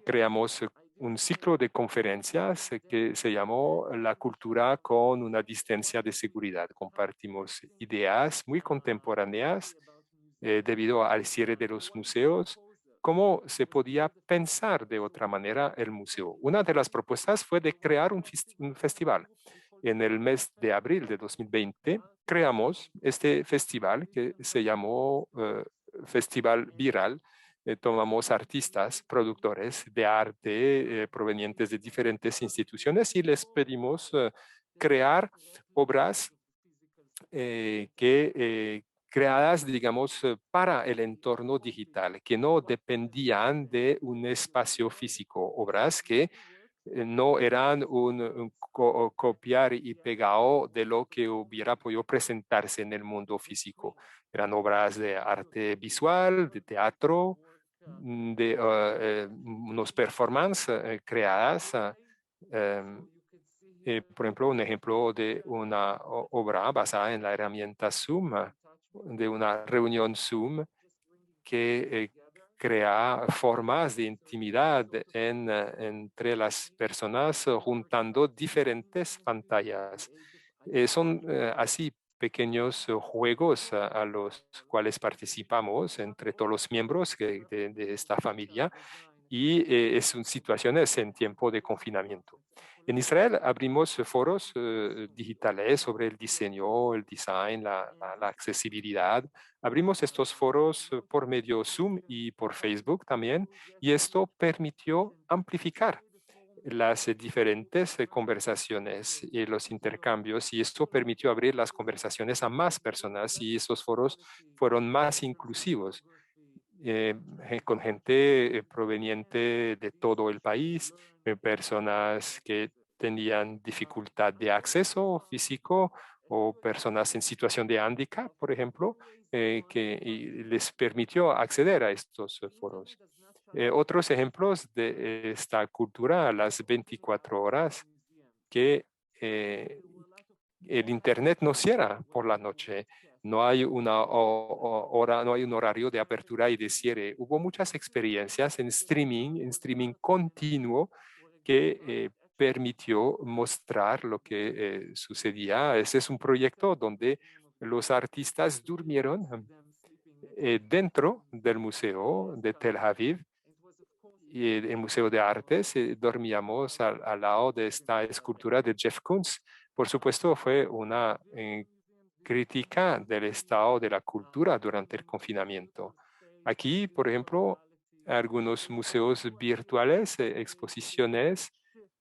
Creamos un ciclo de conferencias que se llamó La cultura con una distancia de seguridad. Compartimos ideas muy contemporáneas debido al cierre de los museos, cómo se podía pensar de otra manera el museo. Una de las propuestas fue de crear un festival. En el mes de abril de 2020 creamos este festival que se llamó Festival Viral. Tomamos artistas, productores de arte provenientes de diferentes instituciones y les pedimos crear obras creadas, digamos, para el entorno digital, que no dependían de un espacio físico, obras que no eran un copiar y pegado de lo que hubiera podido presentarse en el mundo físico. Eran obras de arte visual, de teatro, de unos performances creadas. Por ejemplo, un ejemplo de una obra basada en la herramienta Zoom, de una reunión Zoom que crea formas de intimidad entre las personas juntando diferentes pantallas. Son así pequeños juegos a los cuales participamos entre todos los miembros de esta familia y son situaciones en tiempo de confinamiento. En Israel abrimos foros digitales sobre el diseño, el design, la accesibilidad. Abrimos estos foros por medio Zoom y por Facebook también, y esto permitió amplificar las diferentes conversaciones y los intercambios, y esto permitió abrir las conversaciones a más personas y esos foros fueron más inclusivos. Con gente proveniente de todo el país, personas que tenían dificultad de acceso físico o personas en situación de handicap, por ejemplo, que les permitió acceder a estos foros. Otros ejemplos de esta cultura a las 24 horas que el Internet no cierra por la noche, no hay una hora, no hay un horario de apertura y de cierre. Hubo muchas experiencias en streaming continuo que permitió mostrar lo que sucedía. Ese es un proyecto donde los artistas durmieron dentro del museo de Tel Aviv y el Museo de Artes, dormíamos al lado de esta escultura de Jeff Koons. Por supuesto, fue una crítica del estado de la cultura durante el confinamiento. Aquí, por ejemplo, algunos museos virtuales, exposiciones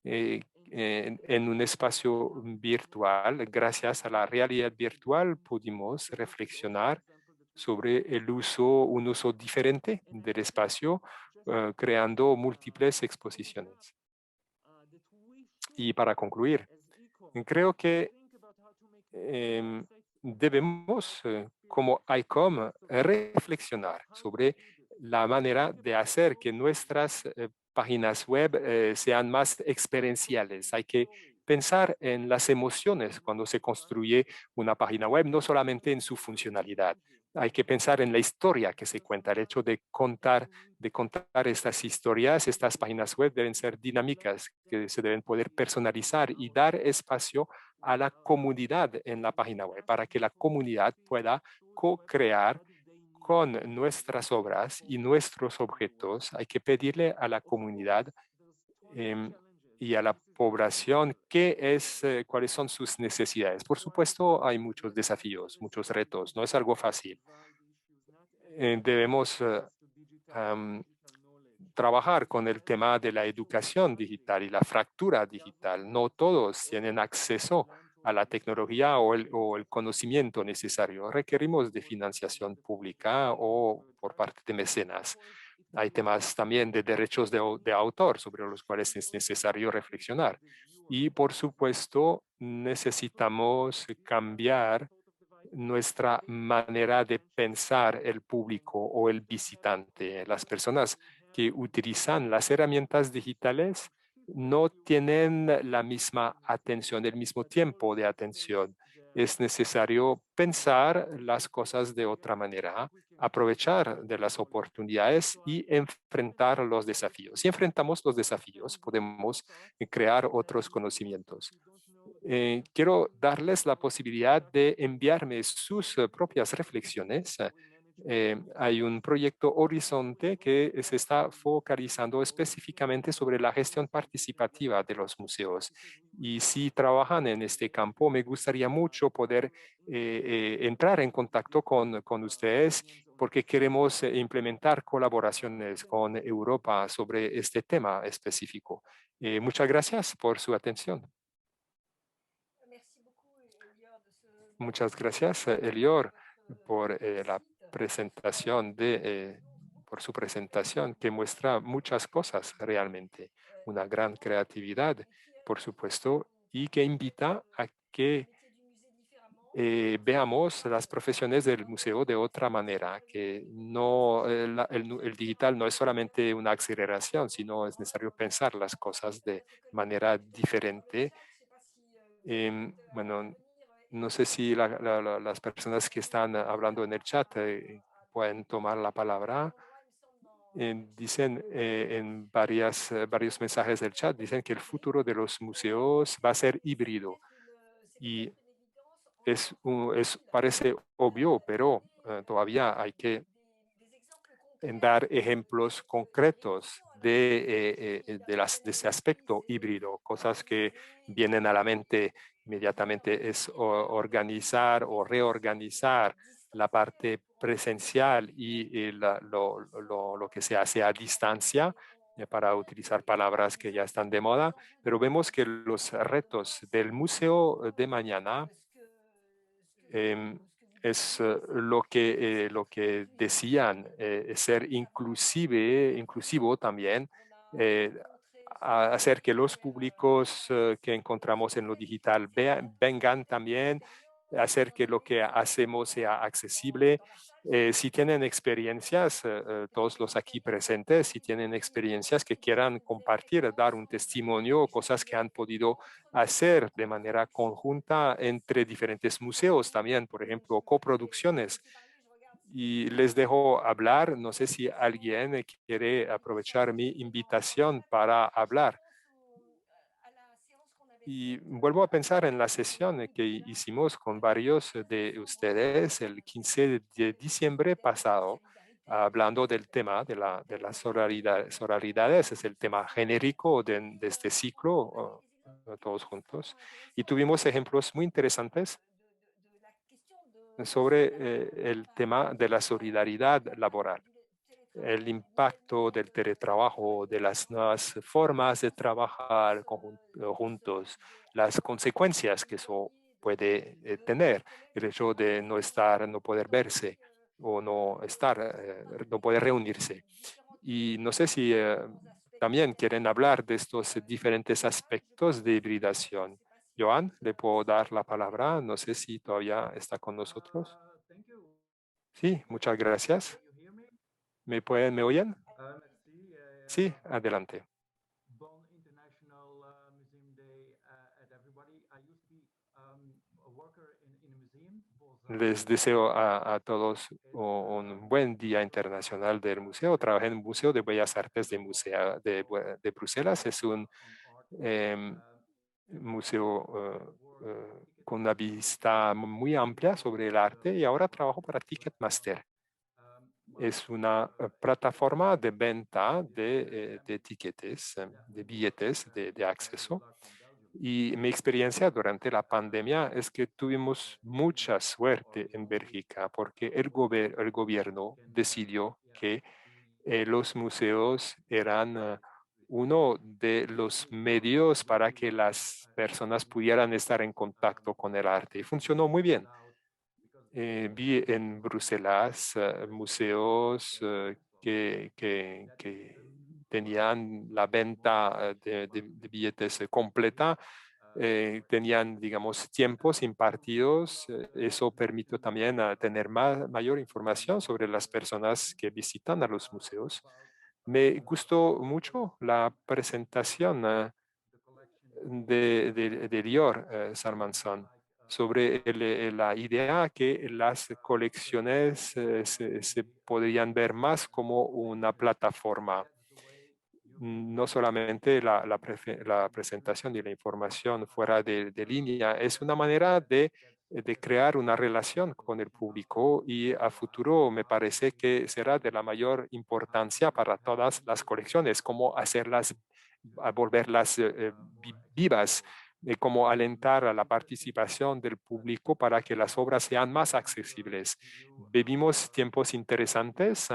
en un espacio virtual. Gracias a la realidad virtual pudimos reflexionar sobre un uso diferente del espacio, creando múltiples exposiciones. Y para concluir, creo que debemos, como ICOM, reflexionar sobre la manera de hacer que nuestras páginas web sean más experienciales. Hay que pensar en las emociones cuando se construye una página web, no solamente en su funcionalidad. Hay que pensar en la historia que se cuenta, el hecho de contar estas historias. Estas páginas web deben ser dinámicas, que se deben poder personalizar y dar espacio a la comunidad en la página web para que la comunidad pueda co-crear con nuestras obras y nuestros objetos. Hay que pedirle a la comunidad em, y a la población cuáles son sus necesidades. Por supuesto, hay muchos desafíos, muchos retos. No es algo fácil. Debemos trabajar con el tema de la educación digital y la fractura digital. No todos tienen acceso a la tecnología o el conocimiento necesario. Requerimos de financiación pública o por parte de mecenas. Hay temas también de derechos de autor sobre los cuales es necesario reflexionar. Y por supuesto, necesitamos cambiar nuestra manera de pensar el público o el visitante. Las personas que utilizan las herramientas digitales no tienen la misma atención, el mismo tiempo de atención. Es necesario pensar las cosas de otra manera, aprovechar de las oportunidades y enfrentar los desafíos. Si enfrentamos los desafíos, podemos crear otros conocimientos. Quiero darles la posibilidad de enviarme sus propias reflexiones. Hay un proyecto Horizonte que se está focalizando específicamente sobre la gestión participativa de los museos. Y si trabajan en este campo, me gustaría mucho poder entrar en contacto con ustedes porque queremos implementar colaboraciones con Europa sobre este tema específico. Muchas gracias por su atención. Muchas gracias, Elior, por la presentación por su presentación que muestra muchas cosas realmente, una gran creatividad, por supuesto, y que invita a que veamos las profesiones del museo de otra manera, que no, el digital no es solamente una aceleración, sino es necesario pensar las cosas de manera diferente. Bueno, no sé si las personas que están hablando en el chat pueden tomar la palabra. Dicen en varios mensajes del chat, dicen que el futuro de los museos va a ser híbrido. Y parece obvio, pero todavía hay que dar ejemplos concretos de ese aspecto híbrido. Cosas que vienen a la mente inmediatamente es organizar o reorganizar la parte presencial y lo que se hace a distancia, para utilizar palabras que ya están de moda, pero vemos que los retos del museo de mañana es lo que decían, ser inclusivo también, eh, hacer que los públicos que encontramos en lo digital vengan también, hacer que lo que hacemos sea accesible. Si tienen experiencias, todos los aquí presentes, si tienen experiencias que quieran compartir, dar un testimonio, cosas que han podido hacer de manera conjunta entre diferentes museos también, por ejemplo, coproducciones. Y les dejo hablar. No sé si alguien quiere aprovechar mi invitación para hablar. Y vuelvo a pensar en la sesión que hicimos con varios de ustedes el 15 de diciembre pasado, hablando del tema de las sororidades. Es el tema genérico de este ciclo, todos juntos. Y tuvimos ejemplos muy interesantes sobre el tema de la solidaridad laboral, el impacto del teletrabajo, de las nuevas formas de trabajar juntos, las consecuencias que eso puede tener, el hecho de no poder verse o no poder reunirse. Y no sé si también quieren hablar de estos diferentes aspectos de hibridación. Joan, le puedo dar la palabra. No sé si todavía está con nosotros. Sí, muchas gracias. ¿Me oyen? Sí, adelante. Les deseo a todos un buen Día Internacional del Museo. Trabajé en el Museo de Bellas Artes de Bruselas. Es un museo con una vista muy amplia sobre el arte y ahora trabajo para Ticketmaster. Es una plataforma de venta de tiquetes, de billetes de acceso. Y mi experiencia durante la pandemia es que tuvimos mucha suerte en Bélgica porque el gobierno decidió que los museos eran uno de los medios para que las personas pudieran estar en contacto con el arte. Y funcionó muy bien. Vi en Bruselas museos que tenían la venta de billetes completa, tenían, digamos, tiempos impartidos. Eso permitió también tener mayor información sobre las personas que visitan a los museos. Me gustó mucho la presentación de Lior Salmansohn sobre la idea que las colecciones se podrían ver más como una plataforma, no solamente la presentación y la información fuera de línea, es una manera de crear una relación con el público y a futuro me parece que será de la mayor importancia para todas las colecciones, cómo hacerlas, a volverlas vivas, cómo alentar a la participación del público para que las obras sean más accesibles. Vivimos tiempos interesantes,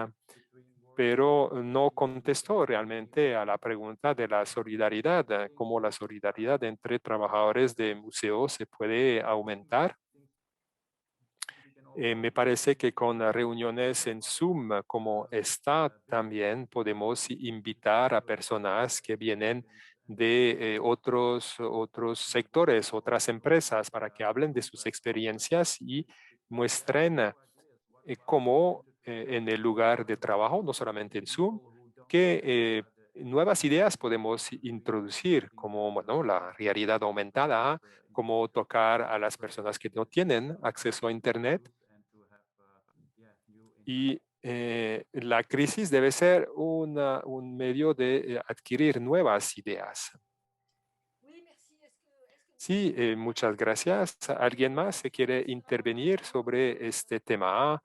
pero no contestó realmente a la pregunta de la solidaridad, cómo la solidaridad entre trabajadores de museos se puede aumentar. Me parece que con reuniones en Zoom como esta también podemos invitar a personas que vienen de otros sectores, otras empresas, para que hablen de sus experiencias y muestren cómo en el lugar de trabajo, no solamente en Zoom, que nuevas ideas podemos introducir, como bueno, la realidad aumentada, como tocar a las personas que no tienen acceso a Internet. Y la crisis debe ser un medio de adquirir nuevas ideas. Sí, muchas gracias. ¿Alguien más se quiere intervenir sobre este tema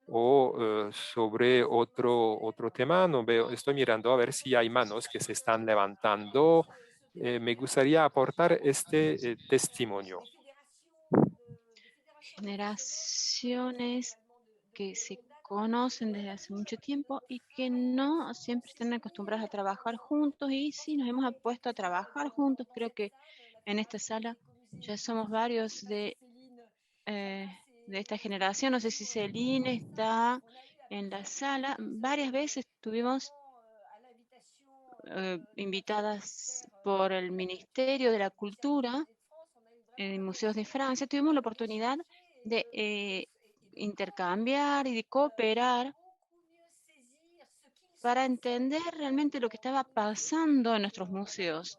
o sobre otro tema? No veo, estoy mirando a ver si hay manos que se están levantando. Me gustaría aportar este testimonio. Generaciones que se conocen desde hace mucho tiempo y que no siempre están acostumbradas a trabajar juntos y sí, nos hemos puesto a trabajar juntos. Creo que en esta sala ya somos varios de esta generación. No sé si Celine está en la sala. Varias veces estuvimos invitadas por el Ministerio de la Cultura en museos de Francia. Tuvimos la oportunidad de intercambiar y de cooperar para entender realmente lo que estaba pasando en nuestros museos,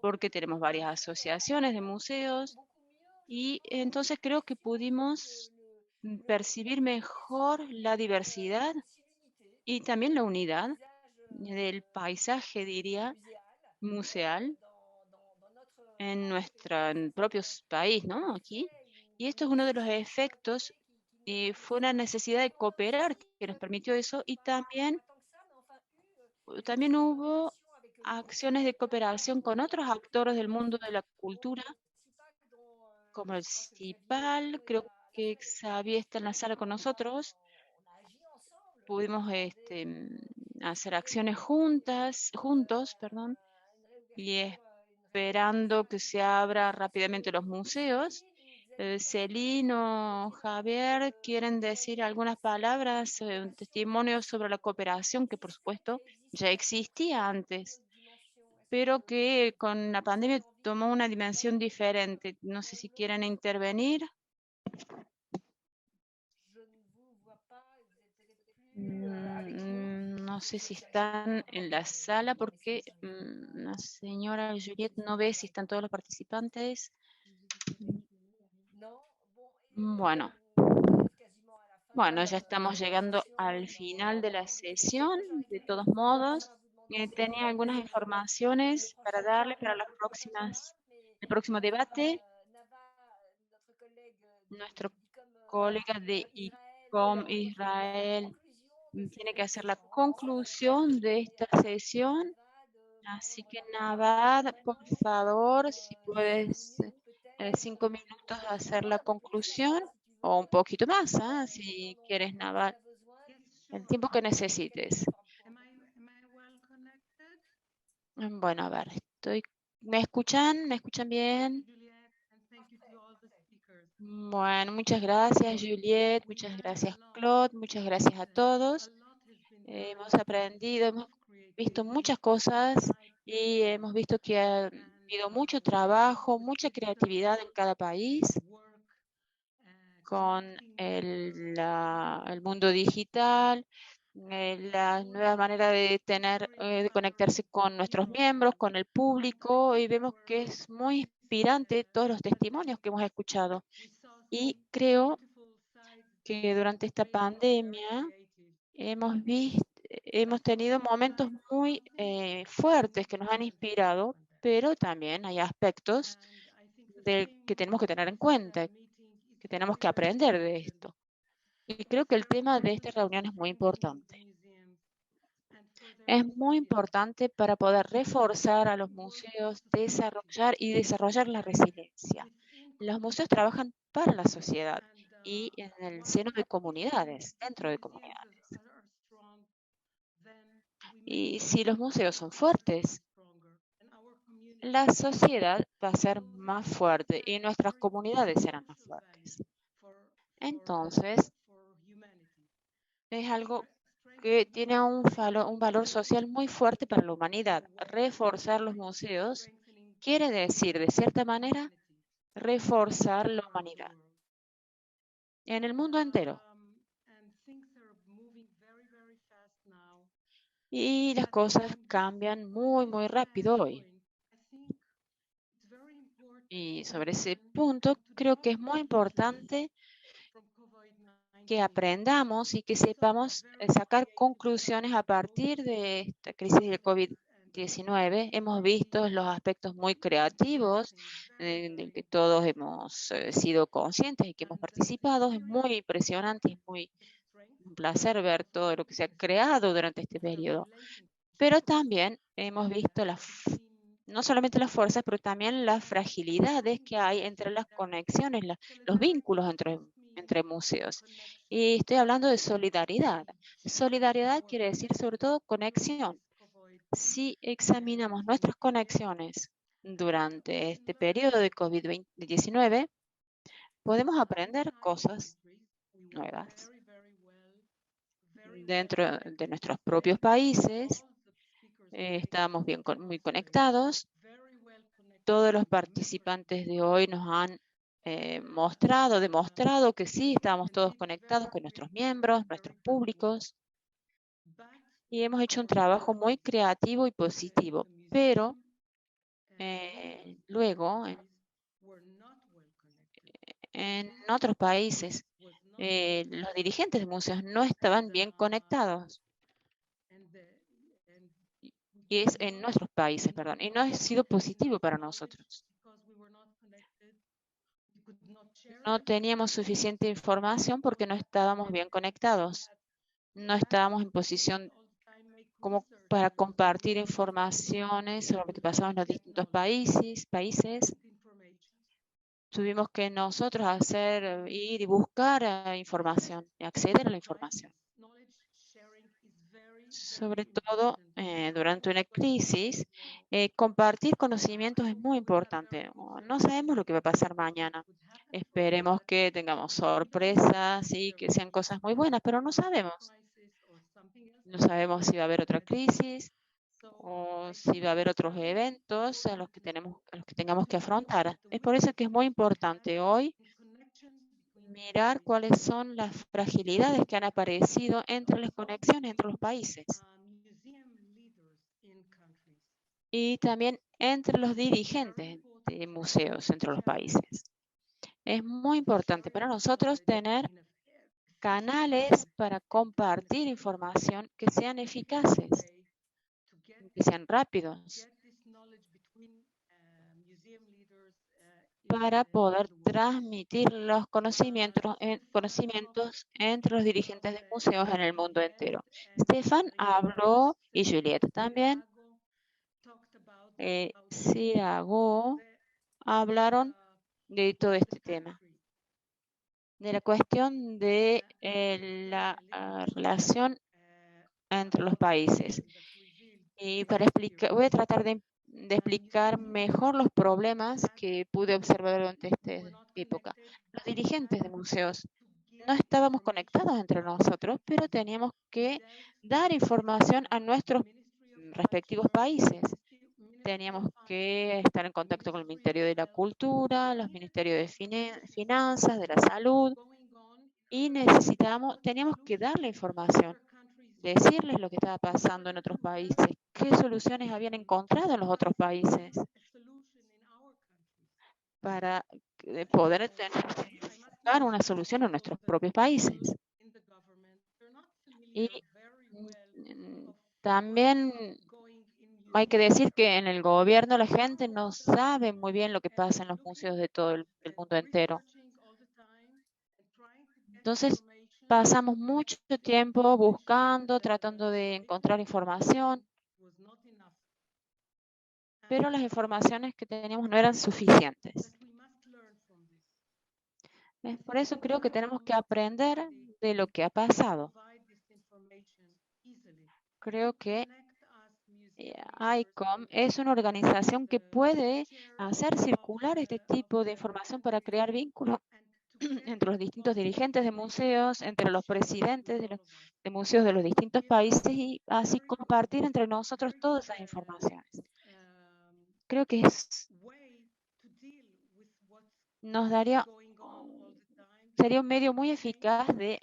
porque tenemos varias asociaciones de museos y entonces creo que pudimos percibir mejor la diversidad y también la unidad del paisaje, diría, museal en nuestro propio país, ¿no? Aquí. Y esto es uno de los efectos y fue una necesidad de cooperar que nos permitió eso y también hubo acciones de cooperación con otros actores del mundo de la cultura, como el CIPAL. Creo que Xavier está en la sala con nosotros. Pudimos hacer acciones juntos, perdón, y esperando que se abra rápidamente los museos. Celino, Javier, ¿quieren decir algunas palabras, un testimonio sobre la cooperación que por supuesto ya existía antes, pero que con la pandemia tomó una dimensión diferente. No sé si quieren intervenir. No sé si están en la sala porque la señora Juliette no ve si están todos los participantes. Bueno, ya estamos llegando al final de la sesión. De todos modos, tenía algunas informaciones para darle para el próximo debate. Nuestro colega de ICOM Israel tiene que hacer la conclusión de esta sesión. Así que Navad, por favor, si puedes 5 minutos hacer la conclusión o un poquito más, si quieres, Navad, el tiempo que necesites. Bueno, a ver, ¿me escuchan? ¿Me escuchan bien? Bueno, muchas gracias, Juliette, muchas gracias, Claude, muchas gracias a todos. Hemos aprendido, hemos visto muchas cosas y hemos visto que ha habido mucho trabajo, mucha creatividad en cada país con el mundo digital, la nueva manera de de conectarse con nuestros miembros, con el público, y vemos que es muy inspirante todos los testimonios que hemos escuchado. Y creo que durante esta pandemia hemos tenido momentos muy fuertes que nos han inspirado, pero también hay aspectos que tenemos que tener en cuenta, que tenemos que aprender de esto. Y creo que el tema de esta reunión es muy importante. Es muy importante para poder reforzar a los museos, desarrollar la resiliencia. Los museos trabajan para la sociedad y en el seno de comunidades, dentro de comunidades. Y si los museos son fuertes, la sociedad va a ser más fuerte y nuestras comunidades serán más fuertes. Entonces, es algo que tiene un valor social muy fuerte para la humanidad. Reforzar los museos quiere decir, de cierta manera, reforzar la humanidad en el mundo entero. Y las cosas cambian muy, muy rápido hoy. Y sobre ese punto, creo que es muy importante que aprendamos y que sepamos sacar conclusiones a partir de esta crisis del COVID-19. Hemos visto los aspectos muy creativos del que todos hemos sido conscientes y que hemos participado. Es muy impresionante, es muy un placer ver todo lo que se ha creado durante este periodo. Pero también hemos visto no solamente las fuerzas, pero también las fragilidades que hay entre las conexiones, los vínculos entre museos. Y estoy hablando de solidaridad. Solidaridad quiere decir sobre todo conexión. Si examinamos nuestras conexiones durante este periodo de COVID-19, podemos aprender cosas nuevas. Dentro de nuestros propios países, estamos muy conectados. Todos los participantes de hoy nos han demostrado que sí, estamos todos conectados con nuestros miembros, nuestros públicos, y hemos hecho un trabajo muy creativo y positivo. Pero luego, en otros países, los dirigentes de museos no estaban bien conectados. Y es en nuestros países, perdón, y no ha sido positivo para nosotros. No teníamos suficiente información porque no estábamos bien conectados. No estábamos en posición como para compartir informaciones sobre lo que pasaba en los distintos países. Tuvimos que nosotros ir y buscar información y acceder a la información. Sobre todo durante una crisis, compartir conocimientos es muy importante. No sabemos lo que va a pasar mañana. Esperemos que tengamos sorpresas y que sean cosas muy buenas, pero no sabemos. No sabemos si va a haber otra crisis o si va a haber otros eventos a los que tengamos que afrontar. Es por eso que es muy importante hoy mirar cuáles son las fragilidades que han aparecido entre las conexiones entre los países y también entre los dirigentes de museos entre los países. Es muy importante para nosotros tener canales para compartir información que sean eficaces, que sean rápidos, para poder transmitir los conocimientos entre los dirigentes de museos en el mundo entero. Stefan habló, y Julieta también, Sirago, hablaron de todo este tema, de la cuestión de la relación entre los países. Y para explicar, voy a tratar de explicar mejor los problemas que pude observar durante esta época. Los dirigentes de museos no estábamos conectados entre nosotros, pero teníamos que dar información a nuestros respectivos países. Teníamos que estar en contacto con el Ministerio de la Cultura, los Ministerios de Finanzas, de la Salud, y teníamos que dar la información, decirles lo que estaba pasando en otros países, qué soluciones habían encontrado en los otros países para poder buscar una solución en nuestros propios países. Y también hay que decir que en el gobierno la gente no sabe muy bien lo que pasa en los museos de todo el mundo entero. Entonces, pasamos mucho tiempo buscando, tratando de encontrar información, pero las informaciones que teníamos no eran suficientes. Por eso creo que tenemos que aprender de lo que ha pasado. Creo que ICOM es una organización que puede hacer circular este tipo de información para crear vínculos entre los distintos dirigentes de museos, entre los presidentes de museos de los distintos países y así compartir entre nosotros todas esas informaciones. Creo que sería un medio muy eficaz de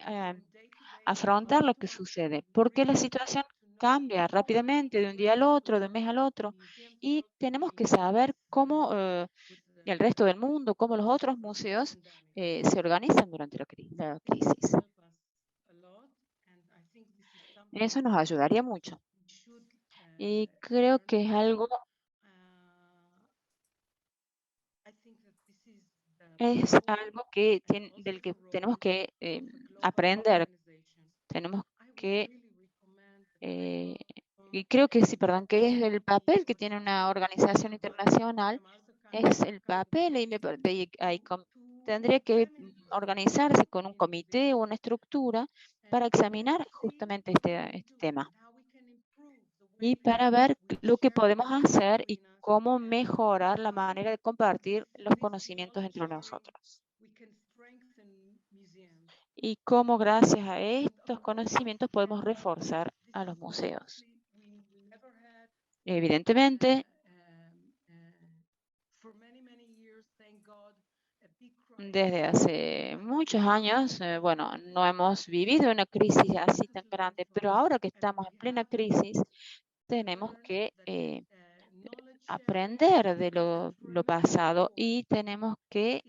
afrontar lo que sucede, porque la situación cambia rápidamente de un día al otro, de un mes al otro, y tenemos que saber cómo el resto del mundo, cómo los otros museos se organizan durante la crisis. Eso nos ayudaría mucho. Y creo que es algo del que tenemos que aprender. Tenemos que, y creo que sí, perdón, que es el papel que tiene una organización internacional, es el papel de ICOM. Tendría que organizarse con un comité o una estructura para examinar justamente este tema y para ver lo que podemos hacer y cómo mejorar la manera de compartir los conocimientos entre nosotros. Y cómo gracias a estos conocimientos podemos reforzar a los museos. Evidentemente, desde hace muchos años, bueno, no hemos vivido una crisis así tan grande, pero ahora que estamos en plena crisis, tenemos que aprender de lo pasado y tenemos que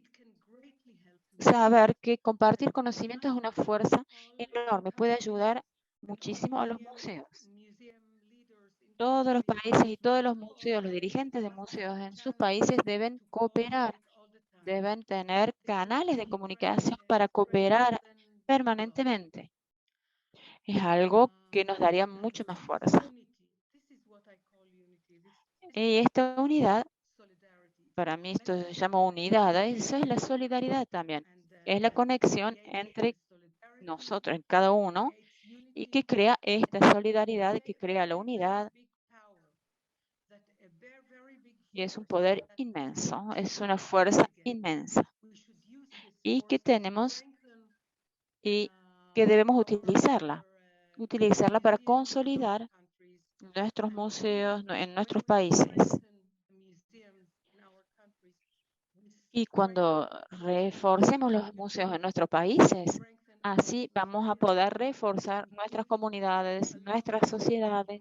saber que compartir conocimientos es una fuerza enorme, puede ayudar muchísimo a los museos. Todos los países y todos los museos, los dirigentes de museos en sus países deben cooperar, deben tener canales de comunicación para cooperar permanentemente. Es algo que nos daría mucho más fuerza. Y esta unidad, para mí esto se llama unidad, eso es la solidaridad también. Es la conexión entre nosotros, en cada uno, y que crea esta solidaridad, que crea la unidad. Y es un poder inmenso, es una fuerza inmensa. Y que tenemos y que debemos utilizarla para consolidar nuestros museos en nuestros países. Y cuando reforcemos los museos en nuestros países, así vamos a poder reforzar nuestras comunidades, nuestras sociedades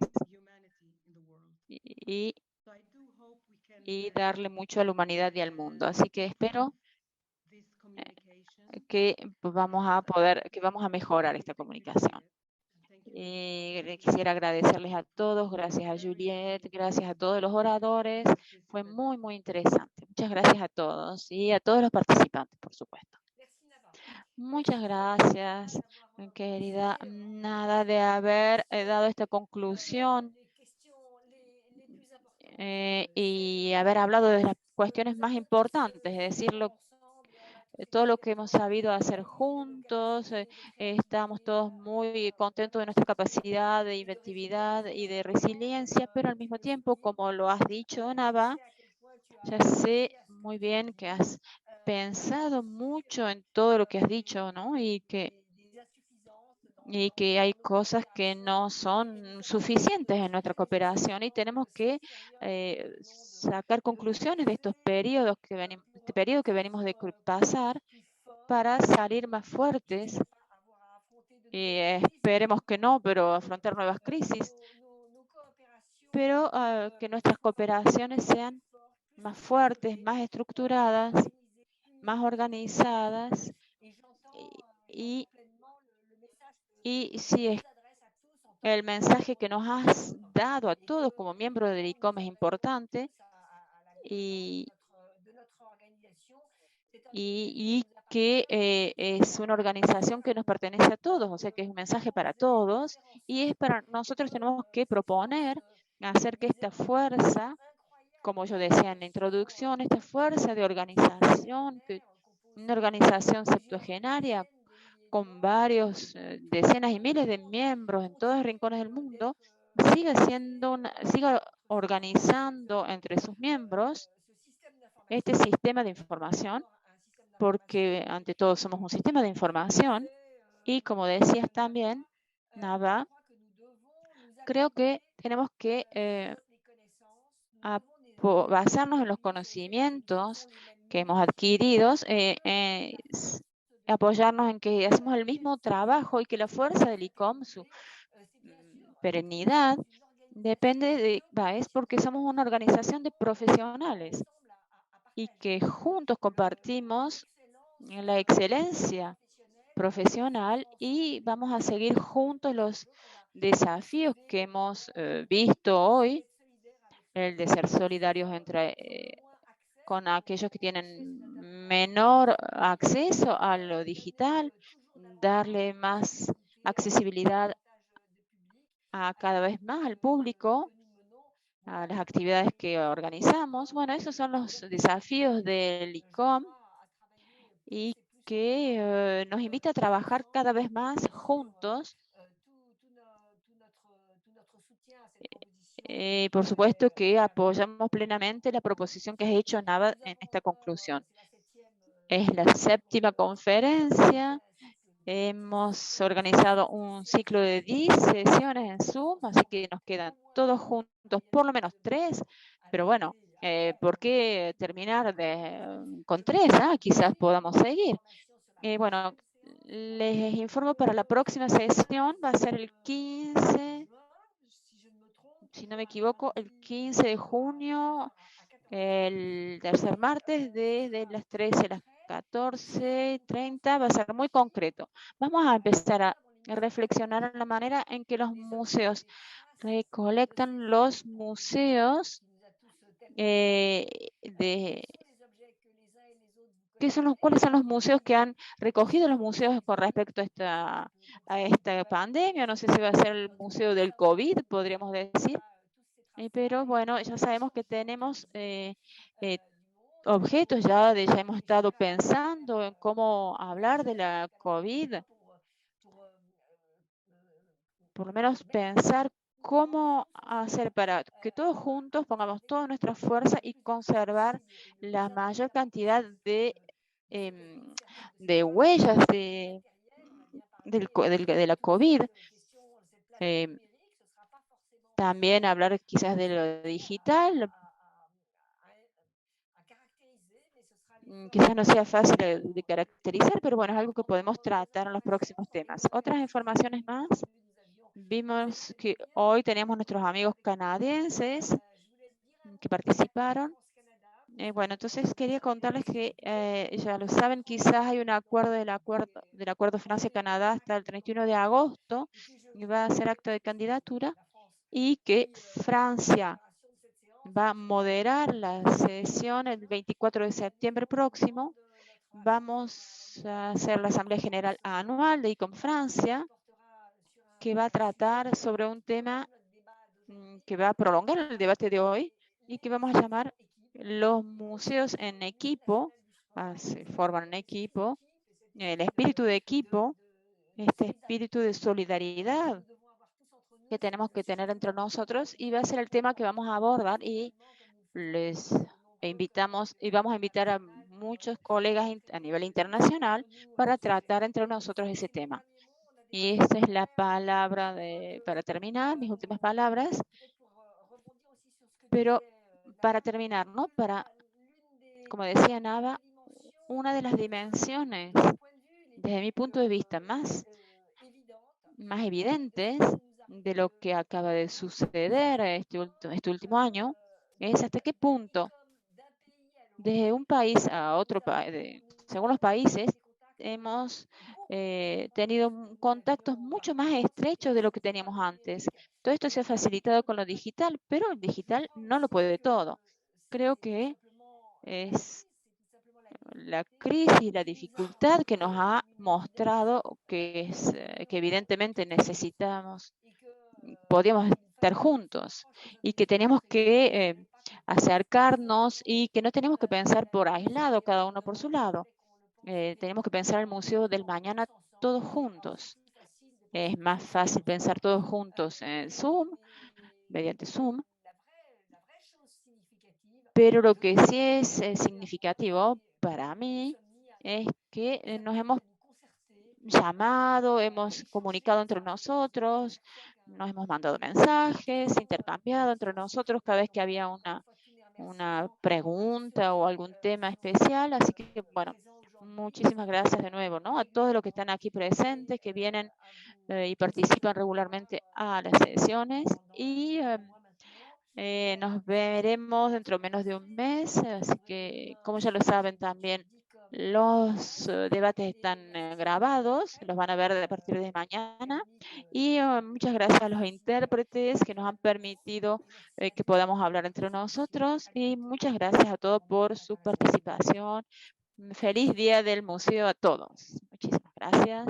y, y darle mucho a la humanidad y al mundo. Así que espero que vamos a mejorar esta comunicación. Quisiera agradecerles a todos, gracias a Juliette, gracias a todos los oradores. Fue muy, muy interesante. Muchas gracias a todos y a todos los participantes, por supuesto. Muchas gracias, querida. Nada de haber dado esta conclusión y haber hablado de las cuestiones más importantes, es decir, todo lo que hemos sabido hacer juntos. Estamos todos muy contentos de nuestra capacidad de inventividad y de resiliencia, pero al mismo tiempo, como lo has dicho, Nava, ya sé muy bien que has pensado mucho en todo lo que has dicho, ¿no? Y que hay cosas que no son suficientes en nuestra cooperación y tenemos que sacar conclusiones de estos periodos este periodo que venimos de pasar para salir más fuertes. Y esperemos que no, pero afrontar nuevas crisis. Pero que nuestras cooperaciones sean más fuertes, más estructuradas, más organizadas. Y si es el mensaje que nos has dado a todos como miembros del ICOM es importante y que es una organización que nos pertenece a todos, o sea que es un mensaje para todos y es para nosotros tenemos que proponer hacer que esta fuerza, como yo decía en la introducción, esta fuerza de organización, una organización septuagenaria con varios decenas y miles de miembros en todos los rincones del mundo, siga organizando entre sus miembros este sistema de información, porque ante todo somos un sistema de información y como decías también, Nava, creo que tenemos que basarnos en los conocimientos que hemos adquirido, apoyarnos en que hacemos el mismo trabajo y que la fuerza del ICOM, su perennidad, es porque somos una organización de profesionales y que juntos compartimos la excelencia profesional y vamos a seguir juntos los desafíos que hemos visto hoy, el de ser solidarios con aquellos que tienen menor acceso a lo digital, darle más accesibilidad a cada vez más al público, a las actividades que organizamos. Bueno, esos son los desafíos del ICOM y que nos invita a trabajar cada vez más juntos. Por supuesto que apoyamos plenamente la proposición que has hecho, Nava, en esta conclusión. Es la 7ª conferencia. Hemos organizado un ciclo de 10 sesiones en Zoom, así que nos quedan todos juntos, por lo menos 3. Pero bueno, ¿por qué terminar con 3? Quizás podamos seguir. Bueno, les informo para la próxima sesión, va a ser el 15, si no me equivoco, el 15 de junio, el tercer martes, desde las 13 a las 14:30, va a ser muy concreto. Vamos a empezar a reflexionar en la manera en que los museos recolectan los museos ¿cuáles son los museos que han recogido los museos con respecto a esta pandemia? No sé si va a ser el museo del COVID, podríamos decir. Pero bueno, ya sabemos que tenemos objetos, ya hemos estado pensando en cómo hablar de la COVID, por lo menos pensar cómo hacer para que todos juntos pongamos toda nuestra fuerza y conservar la mayor cantidad de huellas de la COVID. también hablar quizás de lo digital. Quizás no sea fácil de caracterizar, pero bueno, es algo que podemos tratar en los próximos temas. Otras informaciones más. Vimos que hoy teníamos nuestros amigos canadienses que participaron. Bueno, entonces quería contarles que ya lo saben, quizás hay un acuerdo del acuerdo Francia-Canadá hasta el 31 de agosto y va a ser acto de candidatura y que Francia va a moderar la sesión el 24 de septiembre próximo. Vamos a hacer la Asamblea General Anual de ICOM Francia, que va a tratar sobre un tema que va a prolongar el debate de hoy y que vamos a llamar los museos en equipo. Se forman en equipo, el espíritu de equipo, este espíritu de solidaridad que tenemos que tener entre nosotros, y va a ser el tema que vamos a abordar, y les invitamos y vamos a invitar a muchos colegas a nivel internacional para tratar entre nosotros ese tema. Y esta es la palabra para terminar, mis últimas palabras. Pero para terminar, ¿no? Como decía Nava, una de las dimensiones, desde mi punto de vista, más evidentes de lo que acaba de suceder este último año, es hasta qué punto, desde un país a otro país, según los países, hemos tenido contactos mucho más estrechos de lo que teníamos antes. Todo esto se ha facilitado con lo digital, pero el digital no lo puede todo. Creo que es la crisis y la dificultad que nos ha mostrado que evidentemente podíamos estar juntos y que tenemos que acercarnos y que no tenemos que pensar por aislado, cada uno por su lado. Tenemos que pensar el museo del mañana todos juntos. Es más fácil pensar todos juntos en Zoom, mediante Zoom, pero lo que sí es significativo para mí es que nos hemos llamado, hemos comunicado entre nosotros, nos hemos mandado mensajes, intercambiado entre nosotros cada vez que había una pregunta o algún tema especial. Así que, bueno, muchísimas gracias de nuevo, ¿no? A todos los que están aquí presentes, que vienen y participan regularmente a las sesiones. Y nos veremos dentro de menos de un mes. Así que, como ya lo saben también, los debates están grabados, los van a ver a partir de mañana. Y muchas gracias a los intérpretes que nos han permitido que podamos hablar entre nosotros. Y muchas gracias a todos por su participación. Feliz Día del Museo a todos. Muchísimas gracias.